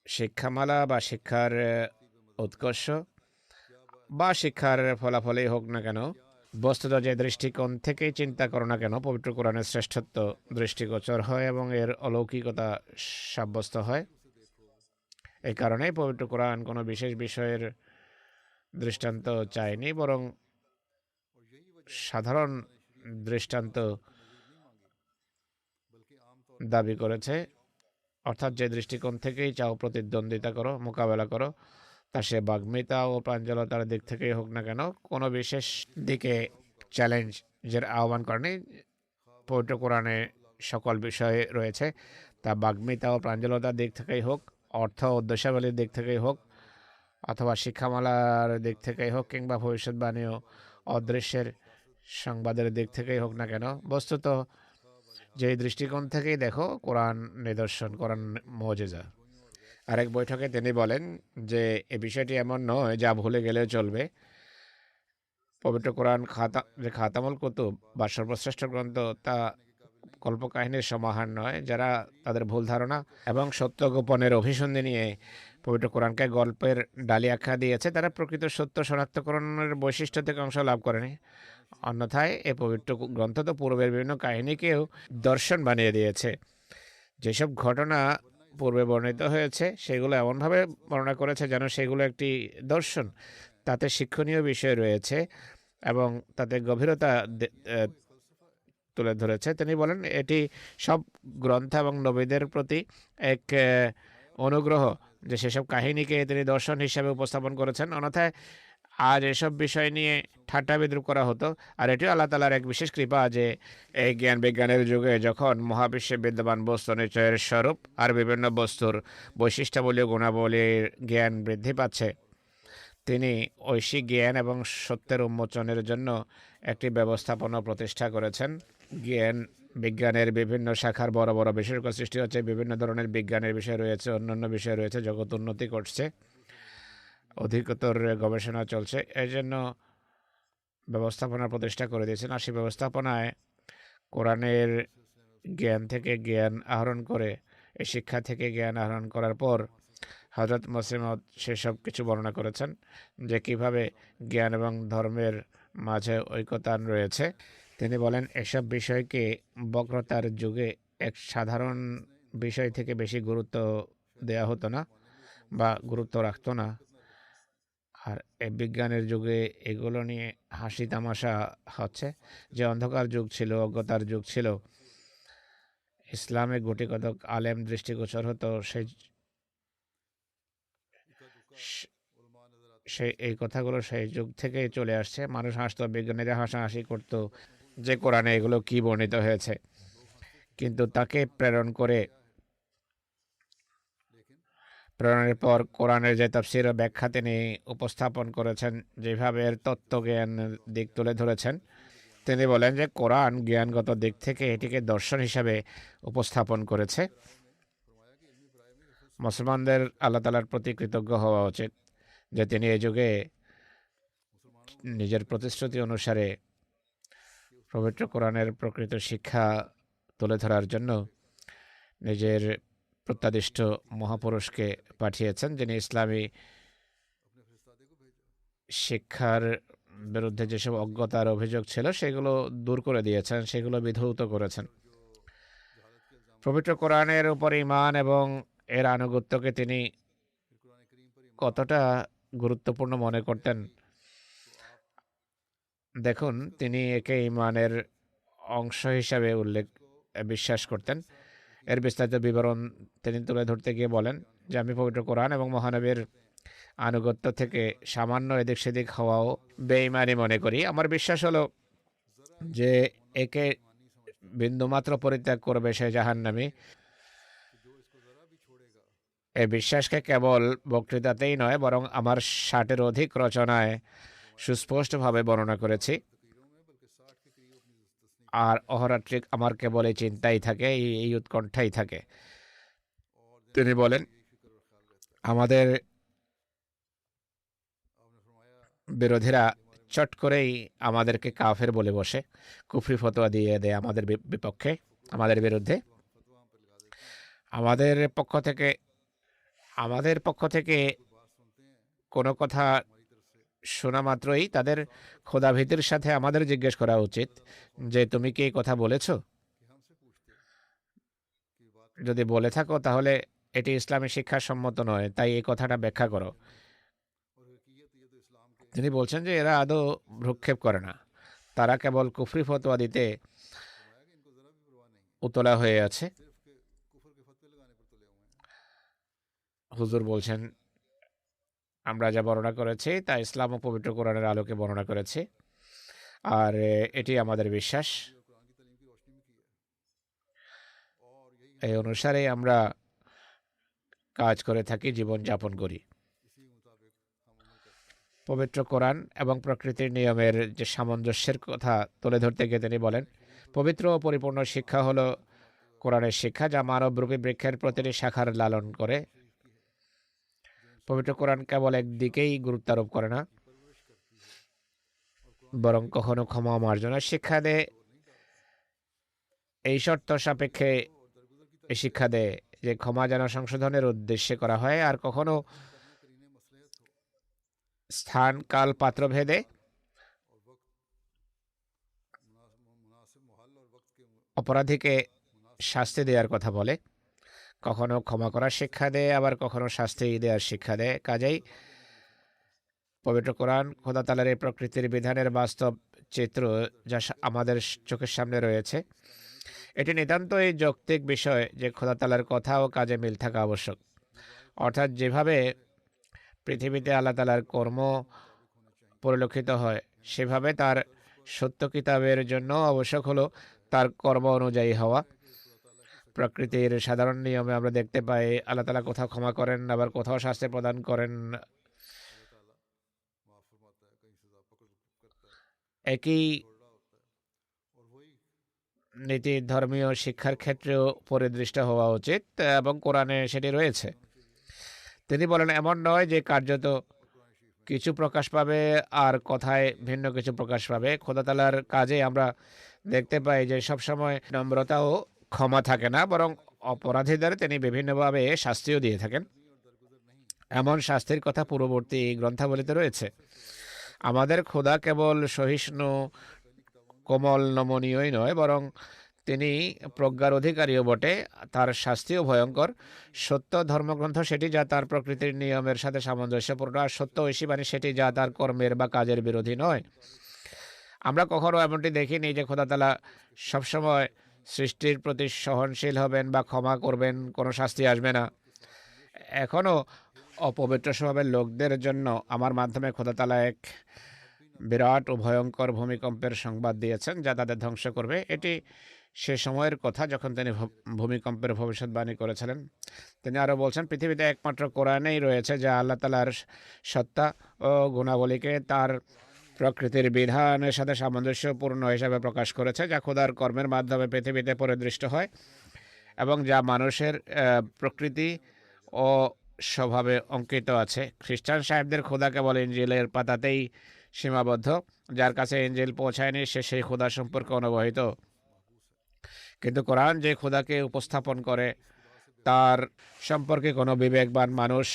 Speaker 2: শিক্ষামালা বা শিক্ষার উৎকর্ষ বা শিক্ষার ফলাফলই হোক না কেন, বস্তুত যে দৃষ্টিকোণ থেকেই চিন্তা করো না কেন, পবিত্র কোরআনের শ্রেষ্ঠত্ব দৃষ্টিগোচর হয় এবং এর অলৌকিকতা সাব্যস্ত হয়। এই কারণেই পবিত্র কোরআন কোনো বিশেষ বিষয়ের দৃষ্টান্ত চায়নি, বরং সাধারণ দৃষ্টান্ত দাবি করেছে। অর্থাৎ যে দৃষ্টিকোণ থেকেই চাও প্রতিদ্বন্দ্বিতা করো, মোকাবেলা করো, তা সে বাগ্মিতা ও প্রাঞ্জলতার দিক থেকেই হোক না কেন, কোনো বিশেষ দিকে চ্যালেঞ্জের আহ্বান করেনি। পবিত্র কোরআনে সকল বিষয়ে রয়েছে, তা বাগ্মিতা ও প্রাঞ্জলতার দিক থেকেই হোক, অর্থ উদ্দেশ্যাবলীর দিক থেকেই হোক, অথবা শিক্ষামালার দিক থেকেই হোক, কিংবা ভবিষ্যৎবাণী ও অদৃশ্যের সংবাদের দিক থেকেই হোক না কেন, বস্তুত যেই দৃষ্টিকোণ থেকেই দেখো, কোরআন নিদর্শন, কোরআন মুজিজা। আরেক বৈঠকে তিনি বলেন যে এ বিষয়টি এমন নয় যা ভুলে গেলেও চলবে। পবিত্র কোরআন খাতামুল কুতুব বা সর্বশ্রেষ্ঠ গ্রন্থ, তা কল্পকাহিনীর সমাহার নয়। যারা তাদের ভুল ধারণা এবং সত্য গোপনের অভিসন্ধি নিয়ে পবিত্র কোরআনকে গল্পের ডালি আখ্যা দিয়েছে, তারা প্রকৃত সত্য শনাক্তকরণের বৈশিষ্ট্য থেকে অংশ লাভ করেনি। অন্যথায় এ পবিত্র গ্রন্থ তো পূর্বের বিভিন্ন কাহিনীকেও দর্শন বানিয়ে দিয়েছে। যেসব ঘটনা পূর্বে বর্ণিত হয়েছে সেগুলো এমনভাবে বর্ণনা করেছে যেন সেগুলো একটি দর্শন, তাতে শিক্ষণীয় বিষয় রয়েছে এবং তাতে গভীরতা তুলে ধরেছে। তিনি বলেন এটি সব গ্রন্থ এবং নবীদের প্রতি এক অনুগ্রহ যে সেসব কাহিনীকে তিনি দর্শন হিসাবে উপস্থাপন করেছেন। অন্যথায় আজ এসব বিষয় নিয়ে ঠাট্টা বিদ্রুপ করা হতো। আর এটিও আল্লাহ তাআলার এক বিশেষ কৃপা যে এই জ্ঞান বিজ্ঞানের যুগে যখন মহাবিশ্বে বিদ্যমান বস্তু নিশ্চয়ের স্বরূপ আর বিভিন্ন বস্তুর বৈশিষ্ট্যাবলী ও গুণাবলীর জ্ঞান বৃদ্ধি পাচ্ছে, তিনি ঐশিক জ্ঞান এবং সত্যের উন্মোচনের জন্য একটি ব্যবস্থাপনা প্রতিষ্ঠা করেছেন। জ্ঞান বিজ্ঞানের বিভিন্ন শাখার বড় বড় বিশেষজ্ঞ সৃষ্টি হচ্ছে, বিভিন্ন ধরনের বিজ্ঞানের বিষয় রয়েছে, অন্যান্য বিষয় রয়েছে, জগৎ উন্নতি করছে, অধিকতর গবেষণা চলছে। এই জন্য ব্যবস্থাপনা প্রতিষ্ঠা করে দিয়েছেন। আর সেই ব্যবস্থাপনায় কোরআনের জ্ঞান থেকে জ্ঞান আহরণ করে, এই শিক্ষা থেকে জ্ঞান আহরণ করার পর হযরত মুসলিম মাউদ সেসব কিছু বর্ণনা করেছেন যে কিভাবে জ্ঞান এবং ধর্মের মাঝে ঐকতান রয়েছে। তিনি বলেন এসব বিষয়কে বক্রতার যুগে এক সাধারণ বিষয় থেকে বেশি গুরুত্ব দেয়া হতো না বা গুরুত্ব রাখতো না। আর এই বিজ্ঞানের যুগে এগুলো নিয়ে হাসি তামাশা হচ্ছে। যে অন্ধকার যুগ ছিল, অজ্ঞতার যুগ ছিল, ইসলামে গুটিকতক আলেম দৃষ্টিগোচর হতো, সেই এই কথাগুলো সেই যুগ থেকেই চলে আসছে। মানুষ হাসতো, বিজ্ঞানীরা হাসাহাসি করতো যে কোরআনে এগুলো কি বর্ণিত হয়েছে। কিন্তু তাকে প্রেরণের পর কোরআনের যে তাফসীর ও ব্যাখ্যা তিনি উপস্থাপন করেছেন, যেভাবে এর তত্ত্বজ্ঞান দিক তুলে ধরেছেন, তিনি বলেন যে কোরআন জ্ঞানগত দিক থেকে এটিকে দর্শন হিসাবে উপস্থাপন করেছে। মুসলমানদের আল্লাহ তাআলার প্রতি কৃতজ্ঞ হওয়া উচিত যে তিনি এই যুগে নিজের প্রতিশ্রুতি অনুসারে পবিত্র কোরআনের প্রকৃত শিক্ষা তুলে ধরার জন্য নিজের প্রত্যাদিষ্ট মহাপুরুষকে পাঠিয়েছেন, যিনি ইসলামী শিক্ষার বিরুদ্ধে যেসব অজ্ঞতার অভিযোগ ছিল সেগুলো দূর করে দিয়েছেন, সেগুলো বিধৌত করেছেন। পবিত্র কোরআনের উপর ঈমান এবং এর আনুগত্যকে তিনি কতটা গুরুত্বপূর্ণ মনে করতেন দেখুন। তিনি একে ঈমানের অংশ হিসাবে বিশ্বাস করতেন। এর বিস্তারিত বিবরণ তিনি তুলে ধরতে গিয়ে বলেন যে আমি পবিত্র কোরআন এবং মহানবীর আনুগত্য থেকে সামান্য এদিক সেদিক হওয়াও বেঈমানি মনে করি। আমার বিশ্বাস হলো যে একে বিন্দুমাত্র পরিত্যাগ করবে সে জাহান্নামী। এই বিশ্বাসকে কেবল বক্তৃতাতেই নয় বরং আমার 60-এর অধিক রচনায় সুস্পষ্টভাবে বর্ণনা করেছি। আর অহরাত্রি আমার কেবল এই চিন্তাই থাকে, এই উৎকণ্ঠাই থাকে। তিনি বলেন আমাদের বিরোধীরা চট করেই আমাদেরকে কাফের বলে বসে, কুফরি ফতোয়া দিয়ে দেয় আমাদের বিপক্ষে, আমাদের বিরুদ্ধে। আমাদের পক্ষ থেকে কোনো কথা শোনা মাত্রই তাদের খোদাভীতির সাথে আমাদের জিজ্ঞেস করা উচিত যে তুমি কি এই কথা বলেছ? যদি বলে থাকো তাহলে এটি ইসলামী শিক্ষা সম্মত নয়, তাই এই কথাটা ব্যাখ্যা করো। তিনি বলছেন যে এরা আদৌ ভ্রুক্ষেপ করে না, তারা কেবল কুফরি ফতোয়া দিতে উতলা হয়ে আছে। হুজুর বলছেন, আমরা যা বর্ণনা করেছি তা ইসলাম ও পবিত্র কোরআনের আলোকে বর্ণনা করেছি, আর এটি আমাদের বিশ্বাস। এই অনুসারে আমরা কাজ করে থাকি, জীবন যাপন করি। পবিত্র কোরআন এবং প্রকৃতির নিয়মের যে সামঞ্জস্যের কথা তুলে ধরতে গিয়ে তিনি বলেন, পবিত্র ও পরিপূর্ণ শিক্ষা হলো কোরআনের শিক্ষা, যা মানবরূপী বৃক্ষের প্রতিটি শাখার লালন করে। পবিত্র কোরআন কেবল একদিকেই গুরুত্ব আরোপ করে না, বরং কখনো ক্ষমা মার্জনার শিক্ষা দেয়। এই শর্ত সাপেক্ষে এই শিক্ষা দেয় যে ক্ষমা যেন সংশোধনের উদ্দেশ্যে করা হয়, আর কখনো স্থান কাল পাত্র ভেদে অপরাধীকে শাস্তি দেওয়ার কথা বলে। কখনো ক্ষমা করার শিক্ষা দেয়, আবার কখনো শাস্তি দেওয়ার শিক্ষা দেয়। কাজেই পবিত্র কোরআন খোদা তাআলার এই প্রকৃতির বিধানের বাস্তব চিত্র, যা আমাদের চোখের সামনে রয়েছে। এটি নিতান্তই যৌক্তিক বিষয় যে খোদা তাআলার কথা ও কাজে মিল থাকা আবশ্যক। অর্থাৎ যেভাবে পৃথিবীতে আল্লাহ তাআলার কর্ম পরিলক্ষিত হয়, সেভাবে তার সত্য কিতাবের জন্য আবশ্যক হলো তার কর্ম অনুযায়ী হওয়া। প্রকৃতির সাধারণ নিয়মে আমরা দেখতে পাই আল্লাহ তাআলা কোথাও ক্ষমা করেন, আবার কোথাও শাস্তি প্রদান করেন। একই নীতি ধর্মীয় শিক্ষার ক্ষেত্রেও পরিদৃষ্ট হওয়া উচিত, এবং কোরআনে সেটি রয়েছে। তিনি বলেন, এমন নয় যে কার্যত কিছু প্রকাশ পাবে আর কথায় ভিন্ন কিছু প্রকাশ পাবে। খোদা তাআলার কাজে আমরা দেখতে পাই যে সবসময় নম্রতা ও ক্ষমা থাকে না, বরং অপরাধীদের তিনি বিভিন্নভাবে শাস্তিও দিয়ে থাকেন। এমন শাস্তির কথা পূর্ববর্তী গ্রন্থাবলীতে রয়েছে। আমাদের খোদা কেবল সহিষ্ণু, কোমল, নমনীয়ই নয়, বরং তিনি প্রজ্ঞার অধিকারীও বটে। তার শাস্তিও ভয়ঙ্কর। সত্য ধর্মগ্রন্থ সেটি যা তার প্রকৃতির নিয়মের সাথে সামঞ্জস্যপূর্ণ, আর সত্য ঐশীবাণী সেটি যা তার কর্মের বা কাজের বিরোধী নয়। আমরা কখনো এমনটি দেখিনি যে খোদা তাআলা সবসময় সৃষ্টির প্রতি সহনশীল হবেন বা ক্ষমা করবেন, কোনো শাস্তি আসবে না। এখনও অপবিত্র স্বভাবের লোকদের জন্য আমার মাধ্যমে খোদা তাআলা এক বিরাট ও ভয়ঙ্কর ভূমিকম্পের সংবাদ দিয়েছেন, যা তাদের ধ্বংস করবে। এটি সে সময়ের কথা যখন তিনি ভূমিকম্পের ভবিষ্যৎবাণী করেছিলেন। তিনি আরও বলছেন, পৃথিবীতে একমাত্র কোরআনেই রয়েছে যা আল্লাহ তাআলার সত্তা ও গুণাবলীকে তার প্রকৃতির বিধানের সাথে সামঞ্জস্যপূর্ণ হিসাবে প্রকাশ করেছে, যা খোদার কর্মের মাধ্যমে পৃথিবীতে পরিদৃষ্ট হয় এবং যা মানুষের প্রকৃতি ও স্বভাবে অঙ্কিত আছে। খ্রিস্টান সাহেবদের খোদা কেবল ইনজিলের পাতাতেই সীমাবদ্ধ। যার কাছে ইনজিল পৌঁছায়নি সে সেই খোদা সম্পর্কে অনবহিত। কিন্তু কোরআন যে খোদাকে উপস্থাপন করে তার সম্পর্কে কোনো বিবেকবান মানুষ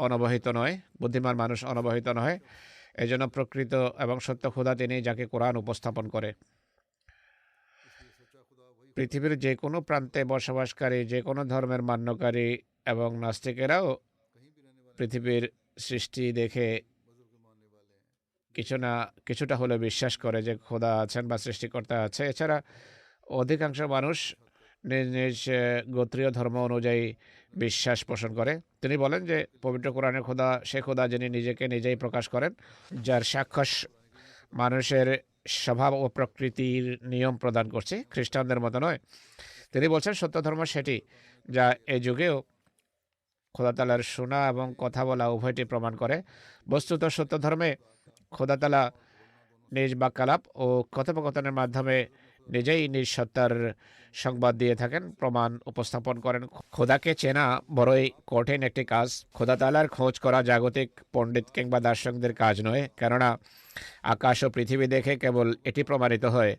Speaker 2: অনবহিত নয়, বুদ্ধিমান মানুষ অনবহিত নয়। এই জন্য প্রকৃত এবং সত্য খোদা তিনি, যাকে কোরআন উপস্থাপন করে। পৃথিবীর যে কোনো প্রান্তে বসবাসকারী যে কোনো ধর্মের মান্যকারী এবং নাস্তিকেরাও পৃথিবীর সৃষ্টি দেখে কিছুটা হলে বিশ্বাস করে যে খোদা আছেন বা সৃষ্টিকর্তা আছে। এছাড়া অধিকাংশ মানুষ নিজ নিজ গোত্রীয় ধর্ম অনুযায়ী বিশ্বাস পোষণ করে। তিনি বলেন যে পবিত্র কোরআনে খোদা সে খোদা যিনি নিজেকে নিজেই প্রকাশ করেন, যার সাক্ষ্য মানুষের স্বভাব ও প্রকৃতির নিয়ম প্রদান করছে, খ্রিস্টানদের মতো নয়। তিনি বলছেন সত্য ধর্ম সেটি যা এ যুগেও খোদা তাআলার শোনা এবং কথা বলা উভয়টি প্রমাণ করে। বস্তুত সত্য ধর্মে খোদা তাআলা নিজ বাক্যালাপ ও কথোপকথনের মাধ্যমে নিজেই নিজ সত্তার সংবাদ দিয়ে থাকেন, প্রমাণ উপস্থাপন করেন। খোদাকে চেনা বড়ই কঠিন একটি কাজ। খোদা তাআলার খোঁজ করা জাগতিক পণ্ডিত কিংবা দার্শনিকদের কাজ নয়, কেননা আকাশ ও পৃথিবী দেখে কেবল এটি প্রমাণিত হয়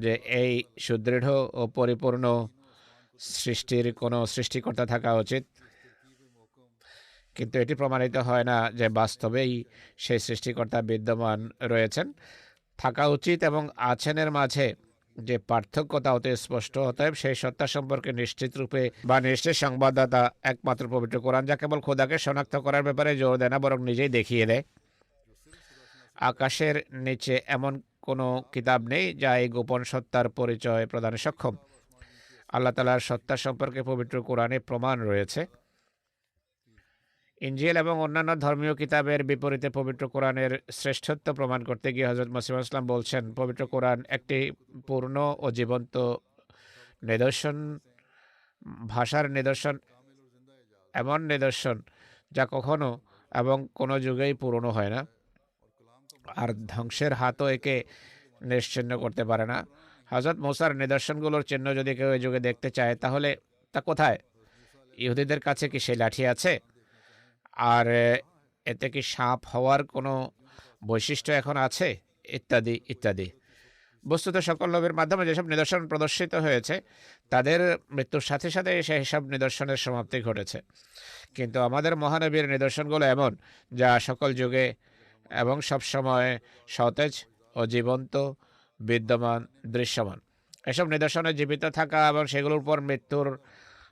Speaker 2: যে এই সুদৃঢ় ও পরিপূর্ণ সৃষ্টির কোনো সৃষ্টিকর্তা থাকা উচিত, কিন্তু এটি প্রমাণিত হয় না যে বাস্তবেই সেই সৃষ্টিকর্তা বিদ্যমান রয়েছেন, থাকা উচিত এবং আছেনের মাঝে যে পার্থক্যতা অতি স্পষ্ট। অতএব সেই সত্তা সম্পর্কে নিশ্চিত রূপে বা নিশ্চিত সংবাদদাতা একমাত্র পবিত্র কোরআন, যা কেবল খোদাকে শনাক্ত করার ব্যাপারে জোর দেয় না, বরং নিজেই দেখিয়ে দেয়। আকাশের নিচে এমন কোনো কিতাব নেই যা এই গোপন সত্তার পরিচয় প্রদানে সক্ষম। আল্লাহ তাআলার সত্তা সম্পর্কে পবিত্র কোরআনে প্রমাণ রয়েছে। ইনজিল এবং অন্যান্য ধর্মীয় কিতাবের বিপরীতে পবিত্র কোরআনের শ্রেষ্ঠত্ব প্রমাণ করতে গিয়ে হযরত মসিহ ইসলাম বলছেন, পবিত্র কোরআন একটি পূর্ণ ও জীবন্ত নিদর্শন, ভাষার নিদর্শন, এমন নিদর্শন যা কখনো এবং কোনো যুগেই পুরনো হয় না, আর ধ্বংসের হাতও একে নিশ্চিহ্ন করতে পারে না। হযরত মূসার নিদর্শনগুলোর চিহ্ন যদি কেউ এই যুগে দেখতে চায়, তাহলে তা কোথায়? ইহুদিদের কাছে কি সেই লাঠি আছে? আর এতে কি সাপ হওয়ার কোনো বৈশিষ্ট্য এখন আছে? ইত্যাদি ইত্যাদি। বস্তুত সকল নবীর মাধ্যমে যেসব নিদর্শন প্রদর্শিত হয়েছে, তাদের মৃত্যুর সাথে সাথে সেসব নিদর্শনের সমাপ্তি ঘটেছে। কিন্তু আমাদের মহানবীর নিদর্শনগুলো এমন, যা সকল যুগে এবং সব সময় সতেজ ও জীবন্ত, বিদ্যমান, দৃশ্যমান। এসব নিদর্শনে জীবিত থাকা এবং সেগুলোর উপর মৃত্যুর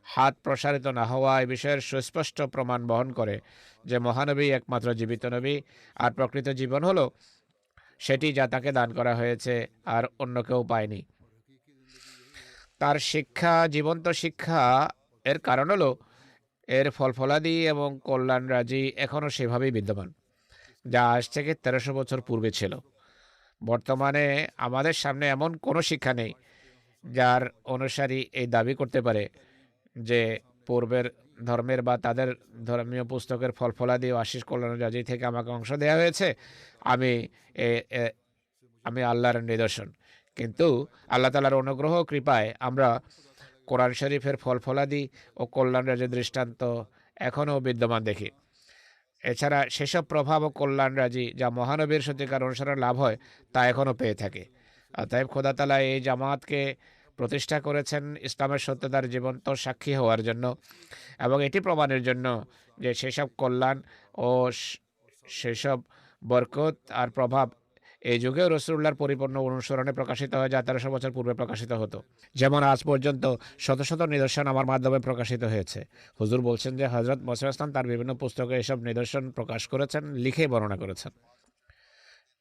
Speaker 2: হাত প্রসারিত না হওয়া এই বিষয়ের সুস্পষ্ট প্রমাণ বহন করে যে মহানবী একমাত্র জীবিত নবী, আর প্রকৃত জীবন হলো সেটি যা তাকে দান করা হয়েছে, আর অন্য কেউ পায়নি। তার শিক্ষা জীবন্ত শিক্ষা। এর কারণ হলো এর ফলফলাদি এবং কল্যাণরাজি এখনও সেভাবেই বিদ্যমান, যা আজ থেকে 1300 বছর পূর্বে ছিল। বর্তমানে আমাদের সামনে এমন কোনো শিক্ষা নেই যার অনুসারী এই দাবি করতে পারে যে পূর্বের ধর্মের বা তাদের ধর্মীয় পুস্তকের ফলফলাদি ও আশিস কল্যাণরাজি থেকে আমাকে অংশ দেওয়া হয়েছে, আমি আমি আল্লাহর নিদর্শন। কিন্তু আল্লাহ তাআলার অনুগ্রহ ও কৃপায় আমরা কোরআন শরীফের ফলফলাদি ও কল্যাণরাজির দৃষ্টান্ত এখনও বিদ্যমান দেখি। এছাড়া সেসব প্রভাব ও কল্যাণরাজি যা মহানবীর সত্যিকার অনুসরণ লাভ হয়, তা এখনও পেয়ে থাকে। অতএব খোদা তাআলা এই জামাতকে প্রতিষ্ঠা করেছেন ইসলামের সত্যতার জীবন্ত সাক্ষী হওয়ার জন্য, এবং এটি প্রমাণের জন্য যে সেসব কল্যাণ ও সেসব বরকত আর প্রভাব এই যুগেও রাসূলুল্লাহর পরিপূর্ণ অনুসরণে প্রকাশিত হয়, যা 1300 বছর পূর্বে প্রকাশিত হতো। যেমন আজ পর্যন্ত শত শত নিদর্শন আমার মাধ্যমে প্রকাশিত হয়েছে। হুজুর বলছেন যে হযরত মসিহ ইসলাম তার বিভিন্ন পুস্তকে এসব নিদর্শন প্রকাশ করেছেন, লিখে বর্ণনা করেছেন।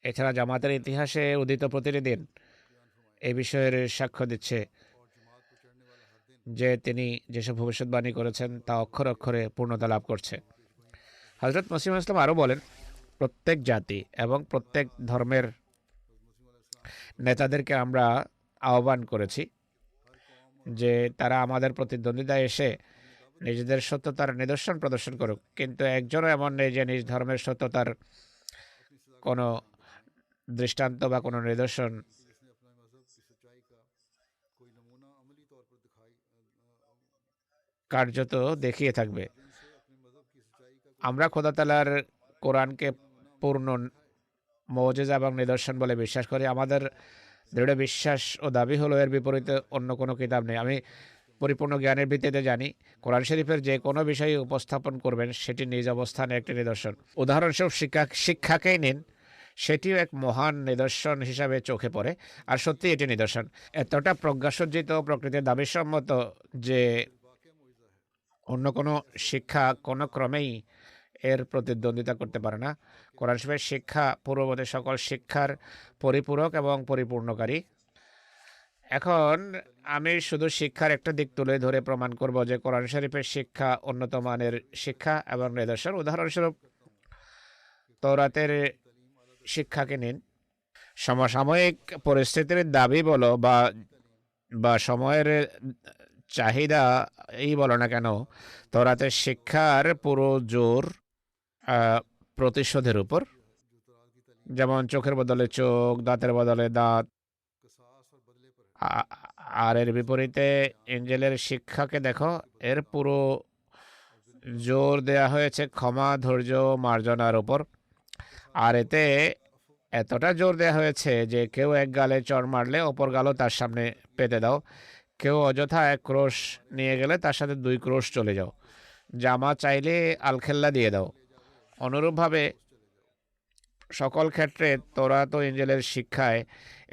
Speaker 2: এছাড়া জামাতের ইতিহাসে উদিত প্রতিটি দিন এই বিষয়ের সাক্ষ্য দিচ্ছে যে তিনি যেসব ভবিষ্যৎবাণী করেছেন তা অক্ষরে অক্ষরে পূর্ণতা লাভ করছে। হযরত মসিহ ইসলাম আরও বলেন, প্রত্যেক জাতি এবং প্রত্যেক ধর্মের নেতাদেরকে আমরা আহ্বান করেছি যে তারা আমাদের প্রতিদ্বন্দ্বিতায় এসে নিজেদের সত্যতার নিদর্শন প্রদর্শন করুক, কিন্তু একজনও এমন নেই যে নিজ ধর্মের সত্যতার কোনো দৃষ্টান্ত বা কোনো নিদর্শন কার্যত দেখিয়ে থাকবে। আমরা খোদা তাআলার কোরআনকে পূর্ণ মুজিজা এবং নিদর্শন বলে বিশ্বাস করি। আমাদের দৃঢ় বিশ্বাস ও দাবি হলো এর বিপরীতে অন্য কোনো কিতাব নেই। আমি পরিপূর্ণ জ্ঞানের ভিত্তিতে জানি কোরআন শরীফের যে কোনো বিষয় উপস্থাপন করবেন সেটি নিজ অবস্থানে একটি নিদর্শন। উদাহরণস্বরূপ শিক্ষাকেই নিন, সেটিও এক মহান নিদর্শন হিসাবে চোখে পড়ে, আর সত্যি এটি নিদর্শন। এতটা প্রজ্ঞাসজ্জিত প্রকৃতির দাবিসম্মত যে অন্য কোনো শিক্ষা কোনো ক্রমেই এর প্রতিদ্বন্দ্বিতা করতে পারে না। কোরআন শরীফের শিক্ষা পূর্ববর্তী সকল শিক্ষার পরিপূরক এবং পরিপূর্ণকারী। এখন আমি শুধু শিক্ষার একটা দিক তুলে ধরে প্রমাণ করব যে কোরআন শরীফের শিক্ষা উন্নত মানের শিক্ষা এবং নিদর্শন। উদাহরণস্বরূপ তৌরাতের শিক্ষাকে নিন। সমসাময়িক পরিস্থিতির দাবি বলো বা সময়ের চাহিদা এই বলো না কেন, তৌরাতের শিক্ষার পুরো জোর প্রতিশোধের উপর। যেমন চোখের বদলে চোখ, দাঁতের বদলে দাঁত। আর এর বিপরীতে ইনজিলের শিক্ষাকে দেখো, এর পুরো জোর দেয়া হয়েছে ক্ষমা, ধৈর্য, মার্জনার উপর। আর এতে এতটা জোর দেওয়া হয়েছে যে কেউ এক গালে চড় মারলে অপর গালও তার সামনে পেতে দাও। কেউ অযথা এক ক্রোশ নিয়ে গেলে তার সাথে 2 ক্রোশ চলে যাও। জামা চাইলে আলখেল্লা দিয়ে দাও। অনুরূপভাবে সকল ক্ষেত্রে তৌরাত ও ইনজিলের শিক্ষায়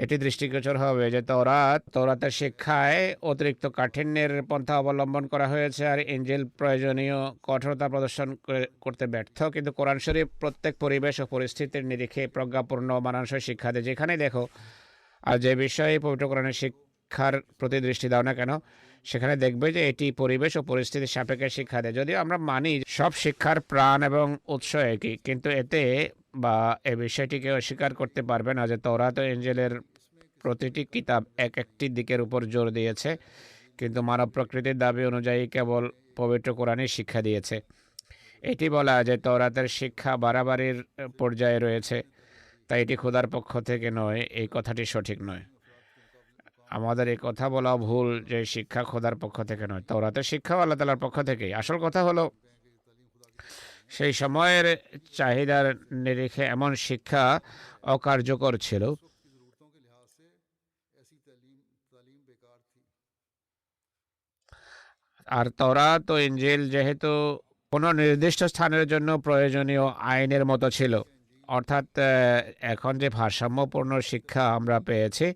Speaker 2: এটি দৃষ্টিগোচর হবে যে তৌরাতের শিক্ষায় অতিরিক্ত কাঠিন্যের পন্থা অবলম্বন করা হয়েছে, আর ইনজিল প্রয়োজনীয় কঠোরতা প্রদর্শন করতে ব্যর্থ। কিন্তু কোরআন শরীফ প্রত্যেক পরিবেশ ও পরিস্থিতির নিরিখে প্রজ্ঞাপূর্ণ মানানসই শিক্ষা দেয়। যেখানে দেখো আর যে বিষয়ে পবিত্র কোরআনের শিক্ষার প্রতি দৃষ্টি দাও না কেন, সেখানে দেখবে যে এটি পরিবেশ ও পরিস্থিতির সাপেক্ষে শিক্ষা দেয়। যদিও আমরা মানি সব শিক্ষার প্রাণ এবং উৎস একই, কিন্তু এতে বা এ বিষয়টিকে অস্বীকার করতে পারবে না যে তওরাত ও ইনজিলের প্রতিটি কিতাব এক একটি দিকের উপর জোর দিয়েছে, কিন্তু মানব প্রকৃতির দাবি অনুযায়ী কেবল পবিত্র কোরআনই শিক্ষা দিয়েছে। এটি বলা যে তওরাতের শিক্ষা বাড়াবাড়ির পর্যায়ে রয়েছে, তাই এটি খোদার পক্ষ থেকে নয়, এই কথাটি সঠিক নয়। আমাদের এই কথা বলা ভুল যে শিক্ষা খোদার পক্ষ থেকে নয়, তওরাতের শিক্ষাও আল্লাহ তাআলার পক্ষ থেকেই। আসল কথা হলো সেই সময়ের চাহিদার নিরিখে এমন শিক্ষা অকার্যকর ছিল। আর তওরাত ও ইনজিল যেহেতু কোনো নির্দিষ্ট স্থানের জন্য প্রয়োজনীয় আইনের মতো ছিল, অর্থাৎ এখন যে ভারসাম্যপূর্ণ শিক্ষা আমরা পেয়েছি,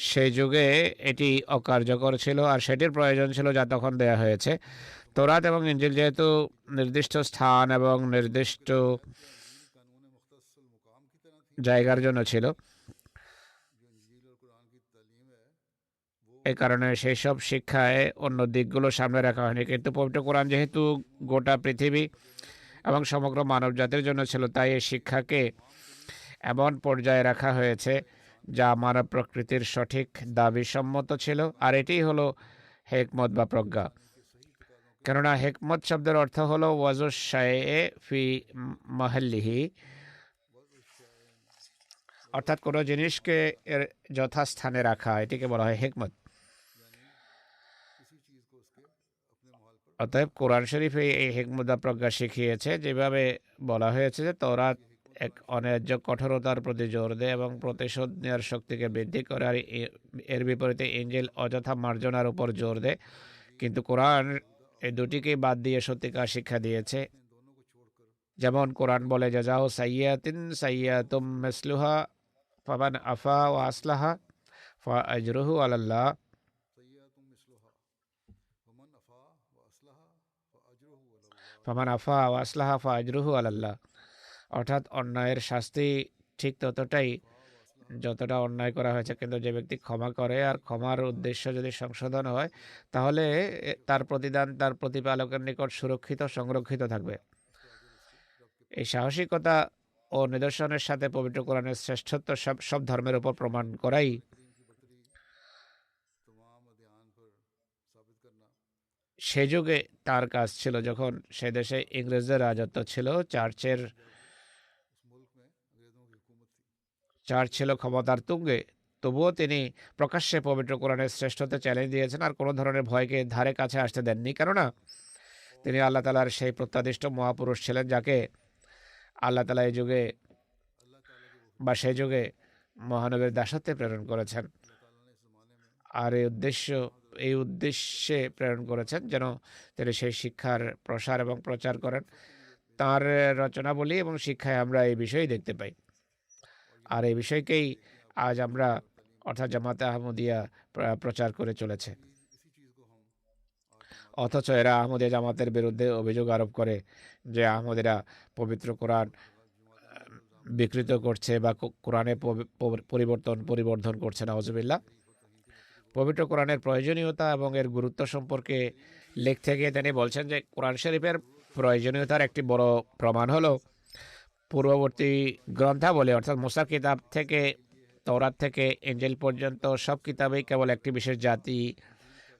Speaker 2: সেই যুগে এটি অকার্যকর ছিল আর সেটির প্রয়োজন ছিল যা তখন দেয়া হয়েছে। তওরাত এবং ইনজিল যেহেতু নির্দিষ্ট স্থান এবং নির্দিষ্ট জায়গার জন্য ছিল, এ কারণে সেই সব শিক্ষায় অন্য দিকগুলো সামনে রাখা হয়নি। কিন্তু পবিত্র কোরআন যেহেতু গোটা পৃথিবী এবং সমগ্র মানব জাতির জন্য ছিল, তাই এই শিক্ষাকে এমন পর্যায়ে রাখা হয়েছে যা মানব প্রকৃতির সঠিক দাবি সম্মত ছিল। আর এটিই হলো হেকমত বা প্রজ্ঞা। কেননা হেকমত শব্দের অর্থ হলো ওয়াজুশ শাইএ ফি মাহাল্লিহি, অর্থাৎ কোনো জিনিসকে এর যথাস্থানে রাখা, এটিকে বলা হয় হেকমত। অতএব কোরআন শরীফ এই হেকমত বা প্রজ্ঞা শিখিয়েছে। যেভাবে বলা হয়েছে যে তওরাত এক অন্যায্য কঠোরতার প্রতি জোর দেয় এবং প্রতিশোধ নেওয়ার শক্তিকে বৃদ্ধি করে, আর এর বিপরীতে ইনজিল অযথা মার্জনার উপর জোর দেয়। কিন্তু কোরআন এই দুটিকেই বাদ দিয়ে সত্যিকার শিক্ষা দিয়েছে। যেমন কোরআন বলে জাযাউ সাইয়্যাতিন সাইয়্যাতুম মিসলুহা ফামান আফা ওয়া আসলাহা ফাআজরুহু আলাল্লাহ। ফামান আফা ওয়া আসলাহা ফাআজরুহু আলাল্লাহ, অর্থাৎ অন্যায়ের শাস্তি ঠিক ততটাই যতটা অন্যায় করা হয়েছে, কিন্তু যে ব্যক্তি ক্ষমা করে আর ক্ষমার উদ্দেশ্য যদি সংশোধন হয়, তাহলে তার প্রতিদান তার প্রতিপালকের নিকট সুরক্ষিত সংরক্ষিত থাকবে। এই সাহসিকতা ও নিদর্শনের সাথে পবিত্র কোরআনের শ্রেষ্ঠত্ব সব ধর্মের উপর প্রমাণ করাই সে যুগে তার কাজ ছিল, যখন সে দেশে ইংরেজদের রাজত্ব ছিল। চার্চ ছিল ক্ষমতার তুঙ্গে, তবুও তিনি প্রকাশ্যে পবিত্র কোরআনের শ্রেষ্ঠত্ব চ্যালেঞ্জ দিয়েছেন আর কোনো ধরনের ভয়কে ধারে কাছে আসতে দেননি। কেননা তিনি আল্লাহ তাআলার সেই প্রত্যাদিষ্ট মহাপুরুষ ছিলেন, যাকে আল্লাহ তাআলা এই যুগে বা সেই যুগে মহানবীর দাসত্বে প্রেরণ করেছেন। আর এই উদ্দেশ্যে প্রেরণ করেছেন যেন তিনি সেই শিক্ষার প্রসার এবং প্রচার করেন। তাঁর রচনাবলী এবং শিক্ষায় আমরা এই বিষয়ই দেখতে পাই। আর এই বিষয়কেই আজ আমরা অর্থাৎ জামাতে আহমদিয়া প্রচার করে চলেছে। অথচ এরা আহমদিয়া জামাতের বিরুদ্ধে অভিযোগ আরোপ করে যে আহমদিরা পবিত্র কোরআন বিকৃত করছে বা কোরআনে পরিবর্ধন করছে। নাউজুবিল্লাহ। পবিত্র কোরআনের প্রয়োজনীয়তা এবং এর গুরুত্ব সম্পর্কে লিখতে গিয়ে তিনি বলছেন যে কোরআন শরীফের প্রয়োজনীয়তার একটি বড় প্রমাণ হলো পূর্ববর্তী গ্রন্থাবলী, অর্থাৎ মুসার কিতাব থেকে তওরাত থেকে ইনজিল পর্যন্ত সব কিতাবেই কেবল একটি বিশেষ জাতি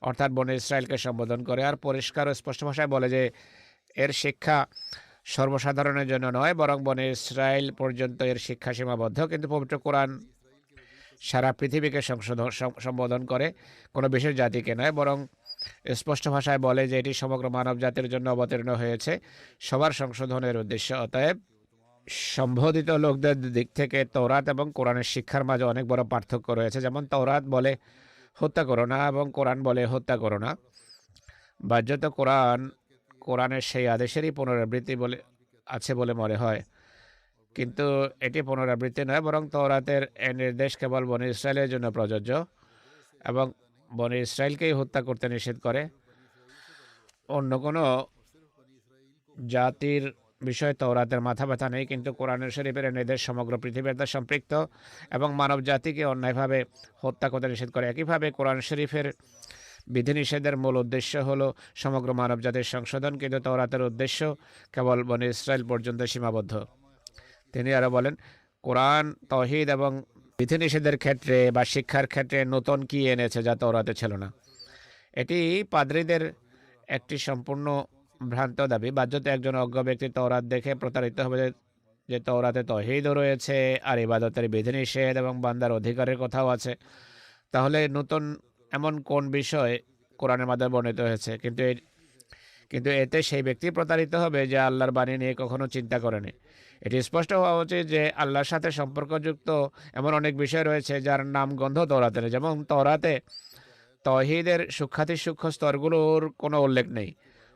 Speaker 2: অর্থাৎ বনে ইসরায়েলকে সম্বোধন করে আর পরিষ্কার ও স্পষ্ট ভাষায় বলে যে এর শিক্ষা সর্বসাধারণের জন্য নয়, বরং বনে ইসরায়েল পর্যন্ত এর শিক্ষা সীমাবদ্ধ। কিন্তু পবিত্র কোরআন সারা পৃথিবীকে সম্বোধন করে, কোনো বিশেষ জাতিকে নয়, বরং স্পষ্ট ভাষায় বলে যে এটি সমগ্র মানব জাতির জন্য অবতীর্ণ হয়েছে সবার সংশোধনের উদ্দেশ্যে। অতএব সম্বোধিত লোকদের দিক থেকে তওরাত এবং কোরআনের শিক্ষার মাঝে অনেক বড় পার্থক্য রয়েছে। যেমন তওরাত বলে হত্যা করো না এবং কোরআন বলে হত্যা করো না। বাহ্যত কোরআনের সেই আদেশেরই পুনরাবৃত্তি আছে বলে মনে হয়, কিন্তু এটি পুনরাবৃত্তি নয়, বরং তওরাতের এই নির্দেশ কেবল বনে ইসরায়েলের জন্য প্রযোজ্য এবং বনে ইসরায়েলকেই হত্যা করতে নিষেধ করে। অন্য কোনো জাতির বিষয়ে তওরাতের মাথা ব্যথা নেই, কিন্তু কোরআনের শরীফের নির্দেশ সমগ্র পৃথিবীতে সম্পৃক্ত এবং মানব জাতিকে অন্যায়ভাবে হত্যা করতে নিষেধ করে। একইভাবে কোরআন শরীফের বিধিনিষেধের মূল উদ্দেশ্য হলো সমগ্র মানব জাতির সংশোধন, কিন্তু তওরাতের উদ্দেশ্য কেবল বনী ইসরায়েল পর্যন্ত সীমাবদ্ধ। তিনি আরও বলেন, কোরআন তৌহিদ এবং বিধিনিষেধের ক্ষেত্রে বা শিক্ষার ক্ষেত্রে নতুন কি এনেছে যা তওরাতে ছিল না। এটি পাদ্রীদের একটি সম্পূর্ণ ভ্রান্ত দাবি। বাহ্যত একজন অজ্ঞ ব্যক্তি তওরাত দেখে প্রতারিত হবে যে তওরাতে তৌহিদও রয়েছে আর ইবাদতের বিধিনিষেধ এবং বান্দার অধিকারের কথাও আছে। তাহলে নতুন এমন কোন বিষয় কোরআনের মাধ্যমে বর্ণিত হয়েছে? কিন্তু এতে সেই ব্যক্তি প্রতারিত হবে যে আল্লাহর বাণী নিয়ে কখনো চিন্তা করেনি। এটি স্পষ্ট হওয়া উচিত যে আল্লাহর সাথে সম্পর্কযুক্ত এমন অনেক বিষয় রয়েছে যার নাম গন্ধ তওরাতে নেই। যেমন তওরাতে তৌহিদের সূক্ষ্ম স্তরগুলোর কোনো উল্লেখ নেই,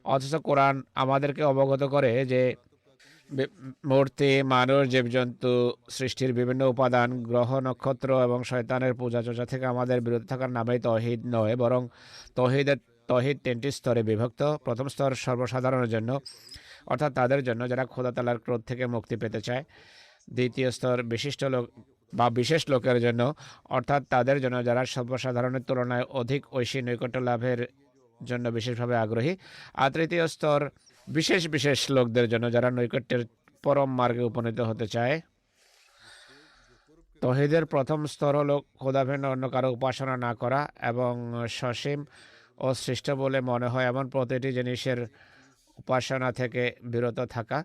Speaker 2: অথচ কোরআন আমাদেরকে অবগত করে যে মূর্তি, মানুষ, জীবজন্তু, সৃষ্টির বিভিন্ন উপাদান, গ্রহ, নক্ষত্র এবং শয়তানের পূজা চর্চা থেকে আমাদের বিরত থাকার নামেই তৌহিদ নয়, বরং তৌহিদ 3টি স্তরে বিভক্ত। প্রথম স্তর সর্বসাধারণের জন্য, অর্থাৎ তাদের জন্য যারা খোদা তাআলার ক্রোধ থেকে মুক্তি পেতে চায়। দ্বিতীয় স্তর বিশিষ্ট লোক বা বিশেষ লোকের জন্য, অর্থাৎ তাদের জন্য যারা সর্বসাধারণের তুলনায় অধিক ঐশী নৈকট্য লাভের জন্য বিশেষভাবে আগ্রহী। আর তৃতীয় স্তর বিশেষ লোকদের জন্য যারা নৈকট্যের পরম মার্গে উপনীত হতে চায়। তৌহিদের প্রথম স্তর হলো খোদা ভিন্ন অন্য কারো উপাসনা না করা এবং সসীম ও সৃষ্ট বলে মনে হয় এমন প্রতিটি জিনিসের উপাসনা থেকে বিরত থাকা,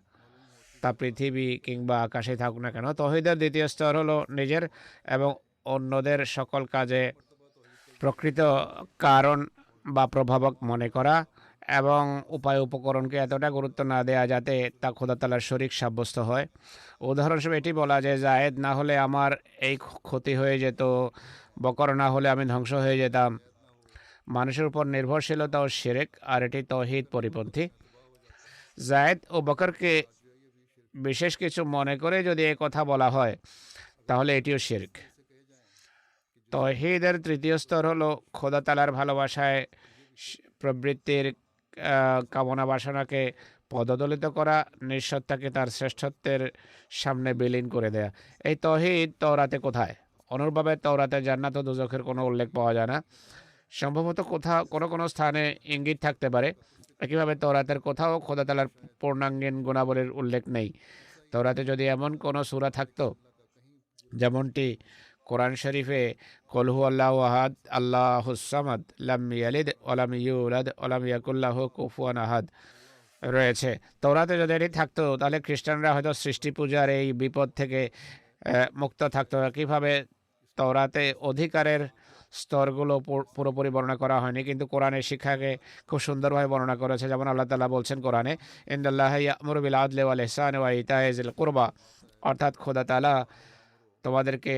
Speaker 2: তা পৃথিবী কিংবা আকাশে থাকুক না কেন। তৌহিদের দ্বিতীয় স্তর হলো নিজের এবং অন্যদের সকল কাজে প্রকৃত কারণ বা প্রভাবক মনে করা এবং উপায় উপকরণকে এতটা গুরুত্ব না দেয়া যাতে তা খোদা তাআলার শরীক সাব্যস্ত হয়। উদাহরণস্বরূপ এটি বলা যায়, জায়েদ না হলে আমার এই ক্ষতি হয়ে যেত, বকর না হলে আমি ধ্বংস হয়ে যেতাম। মানুষের উপর নির্ভরশীলতা ও শিরক, আর এটি তৌহিদ পরিপন্থী। জায়েদ ও বকরকে বিশেষ কিছু মনে করে যদি এ কথা বলা হয় তাহলে এটিও শিরক। তৌহিদের তৃতীয় স্তর হলো খোদা তাআলার ভালোবাসায় প্রবৃত্তির কামনা বাসনাকে পদদলিত করা, নিঃসত্তাকে তার শ্রেষ্ঠত্বের সামনে বিলীন করে দেয়া। এই তৌহিদ তওরাতে কোথায়? অনুরূপভাবে তওরাতে জান্নাত ও দোজখের কোনো উল্লেখ পাওয়া যায় না। সম্ভবত কোনো স্থানে ইঙ্গিত থাকতে পারে। একইভাবে তওরাতের কোথাও খোদা তাআলার পূর্ণাঙ্গীন গুণাবলীর উল্লেখ নেই। তওরাতে যদি এমন কোনো সূরা থাকতো যেমনটি কোরআন শরীফে কুল হুয়াল্লাহু আহাদ, আল্লাহুস সামাদ, লাম ইয়ালিদ ওয়া লাম ইউলাদ ওয়া লাম ইয়াকুল লাহু কুফুয়ান আহাদ রয়েছে, তওরাতে যদি এটি থাকতো তাহলে খ্রিস্টানরা হয়তো সৃষ্টি পূজার এই বিপদ থেকে মুক্ত থাকতো। একইভাবে তওরাতে অধিকারের স্তরগুলো পুরোপুরি বর্ণনা করা হয়নি, কিন্তু কোরআনের শিক্ষাকে খুব সুন্দরভাবে বর্ণনা করেছে। যেমন আল্লাহ তাআলা বলছেন কোরআনে, ইন্নাল্লাহা ইয়া'মুরু বিল আদলি ওয়াল ইহসানি ওয়া ইতা'i যিল কুরবা, অর্থাৎ খোদা তাআলা তোমাদেরকে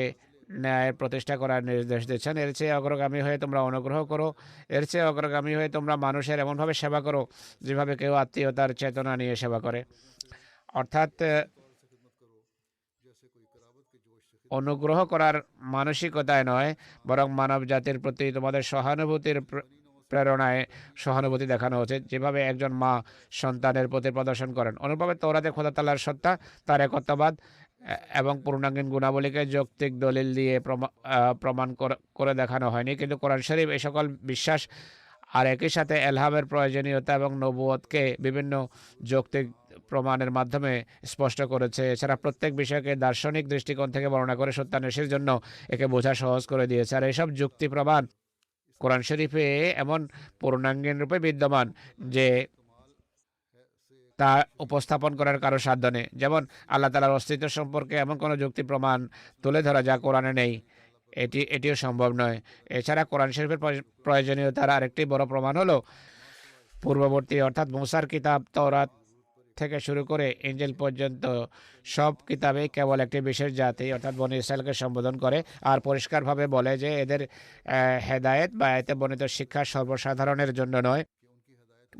Speaker 2: ন্যায় প্রতিষ্ঠা করার নির্দেশ দিচ্ছেন। এর চেয়ে অগ্রগামী হয়ে তোমরা অনুগ্রহ করো, এর চেয়ে অগ্রগামী হয়ে তোমরা মানুষের এমনভাবে সেবা করো যেভাবে কেউ আত্মীয়তার চেতনা নিয়ে সেবা করে। অর্থাৎ অনুগ্রহ করার মানসিকতায় নয়, বরং মানব জাতির প্রতি তোমাদের সহানুভূতির প্রেরণায় সহানুভূতি দেখানো উচিত, যেভাবে একজন মা সন্তানের প্রতি প্রদর্শন করেন। অনুরূপভাবে তওরাতে খোদা তাআলার সত্তা, তার একত্ববাদ এবং পূর্ণাঙ্গীন গুণাবলীকে যৌক্তিক দলিল দিয়ে প্রমাণ করে দেখানো হয়নি, কিন্তু কোরআন শরীফ এই সকল বিশ্বাস আর একই সাথে এলহামের প্রয়োজনীয়তা এবং নবুয়তকে বিভিন্ন যৌক্তিক প্রমাণের মাধ্যমে স্পষ্ট করেছে। এছাড়া প্রত্যেক বিষয়কে দার্শনিক দৃষ্টিকোণ থেকে বর্ণনা করে সত্যান্বেষীর জন্য একে বোঝা সহজ করে দিয়েছে। আর এইসব যুক্তি প্রমাণ কোরআন শরীফে এমন পূর্ণাঙ্গীন রূপে বিদ্যমান যে তা উপস্থাপন করার কারো সাধ্য নেই। যেমন আল্লাহ তাআলার অস্তিত্ব সম্পর্কে এমন কোনো যুক্তি প্রমাণ তুলে ধরা যা কোরআনে নেই, এটিও সম্ভব নয়। এছাড়া কোরআন শরীফের প্রয়োজনীয়তার আরেকটি বড় প্রমাণ হলো পূর্ববর্তী অর্থাৎ মুসার কিতাব তওরাত থেকে শুরু করে ইনজিল পর্যন্ত সব কিতাবেই কেবল একটি বিশেষ জাতি অর্থাৎ বনী ইসরায়েলকে সম্বোধন করে আর পরিষ্কারভাবে বলে যে এদের হেদায়েত বা এতে বর্ণিত শিক্ষা সর্বসাধারণের জন্য নয়,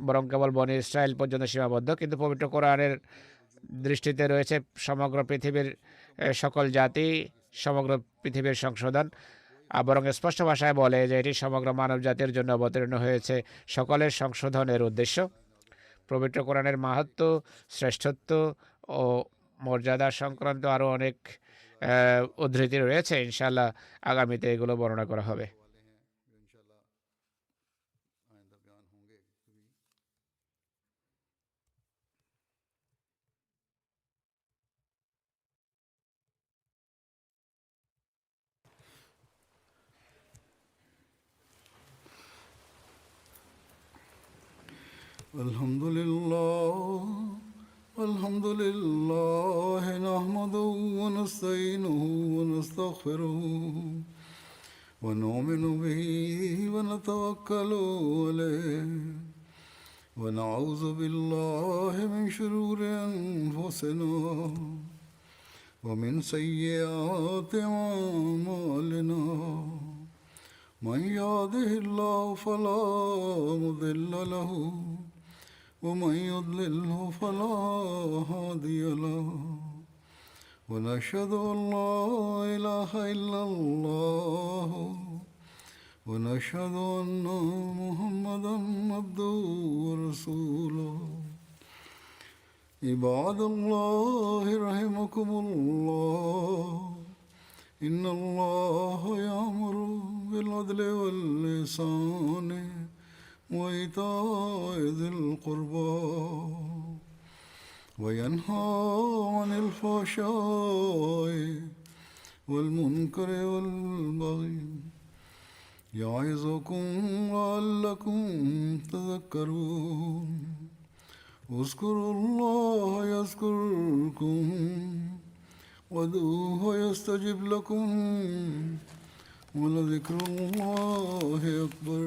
Speaker 2: বরং কেবল বনী ইসরায়েল পর্যন্ত সীমাবদ্ধ। কিন্তু পবিত্র কোরআনের দৃষ্টিতে রয়েছে সমগ্র পৃথিবীর সকল জাতি, সমগ্র পৃথিবীর সংশোধন, বরং স্পষ্ট ভাষায় বলে যে এটি সমগ্র মানব জাতির জন্য অবতীর্ণ হয়েছে সকলের সংশোধনের উদ্দেশ্য। পবিত্র কোরআনের মাহাত্ম্য, শ্রেষ্ঠত্ব ও মর্যাদা সংক্রান্ত আরও অনেক উদ্ধৃতি রয়েছে। ইনশাআল্লাহ আগামীতে এগুলো বর্ণনা করা হবে।
Speaker 1: الحمد لله نحمده ونستعينه ونستغفره ونؤمن به ونتوكل عليه ونعوذ بالله من شرور أنفسنا ومن سيئات أعمالنا من يهده الله فلا مضل له ومن يضلله فلا هادي له ونشهد أن لا إله إلا الله ونشهد أن محمدا عبده ورسوله عباد الله رحمكم الله إن الله يأمر بالعدل والإحسان وإيتاء ذي القربى وينهى عن الفحشاء والمنكر والبغي يعظكم لعلكم تذكرون اذكروا الله يذكركم وادعوه يستجب لكم ولذكر الله أكبر.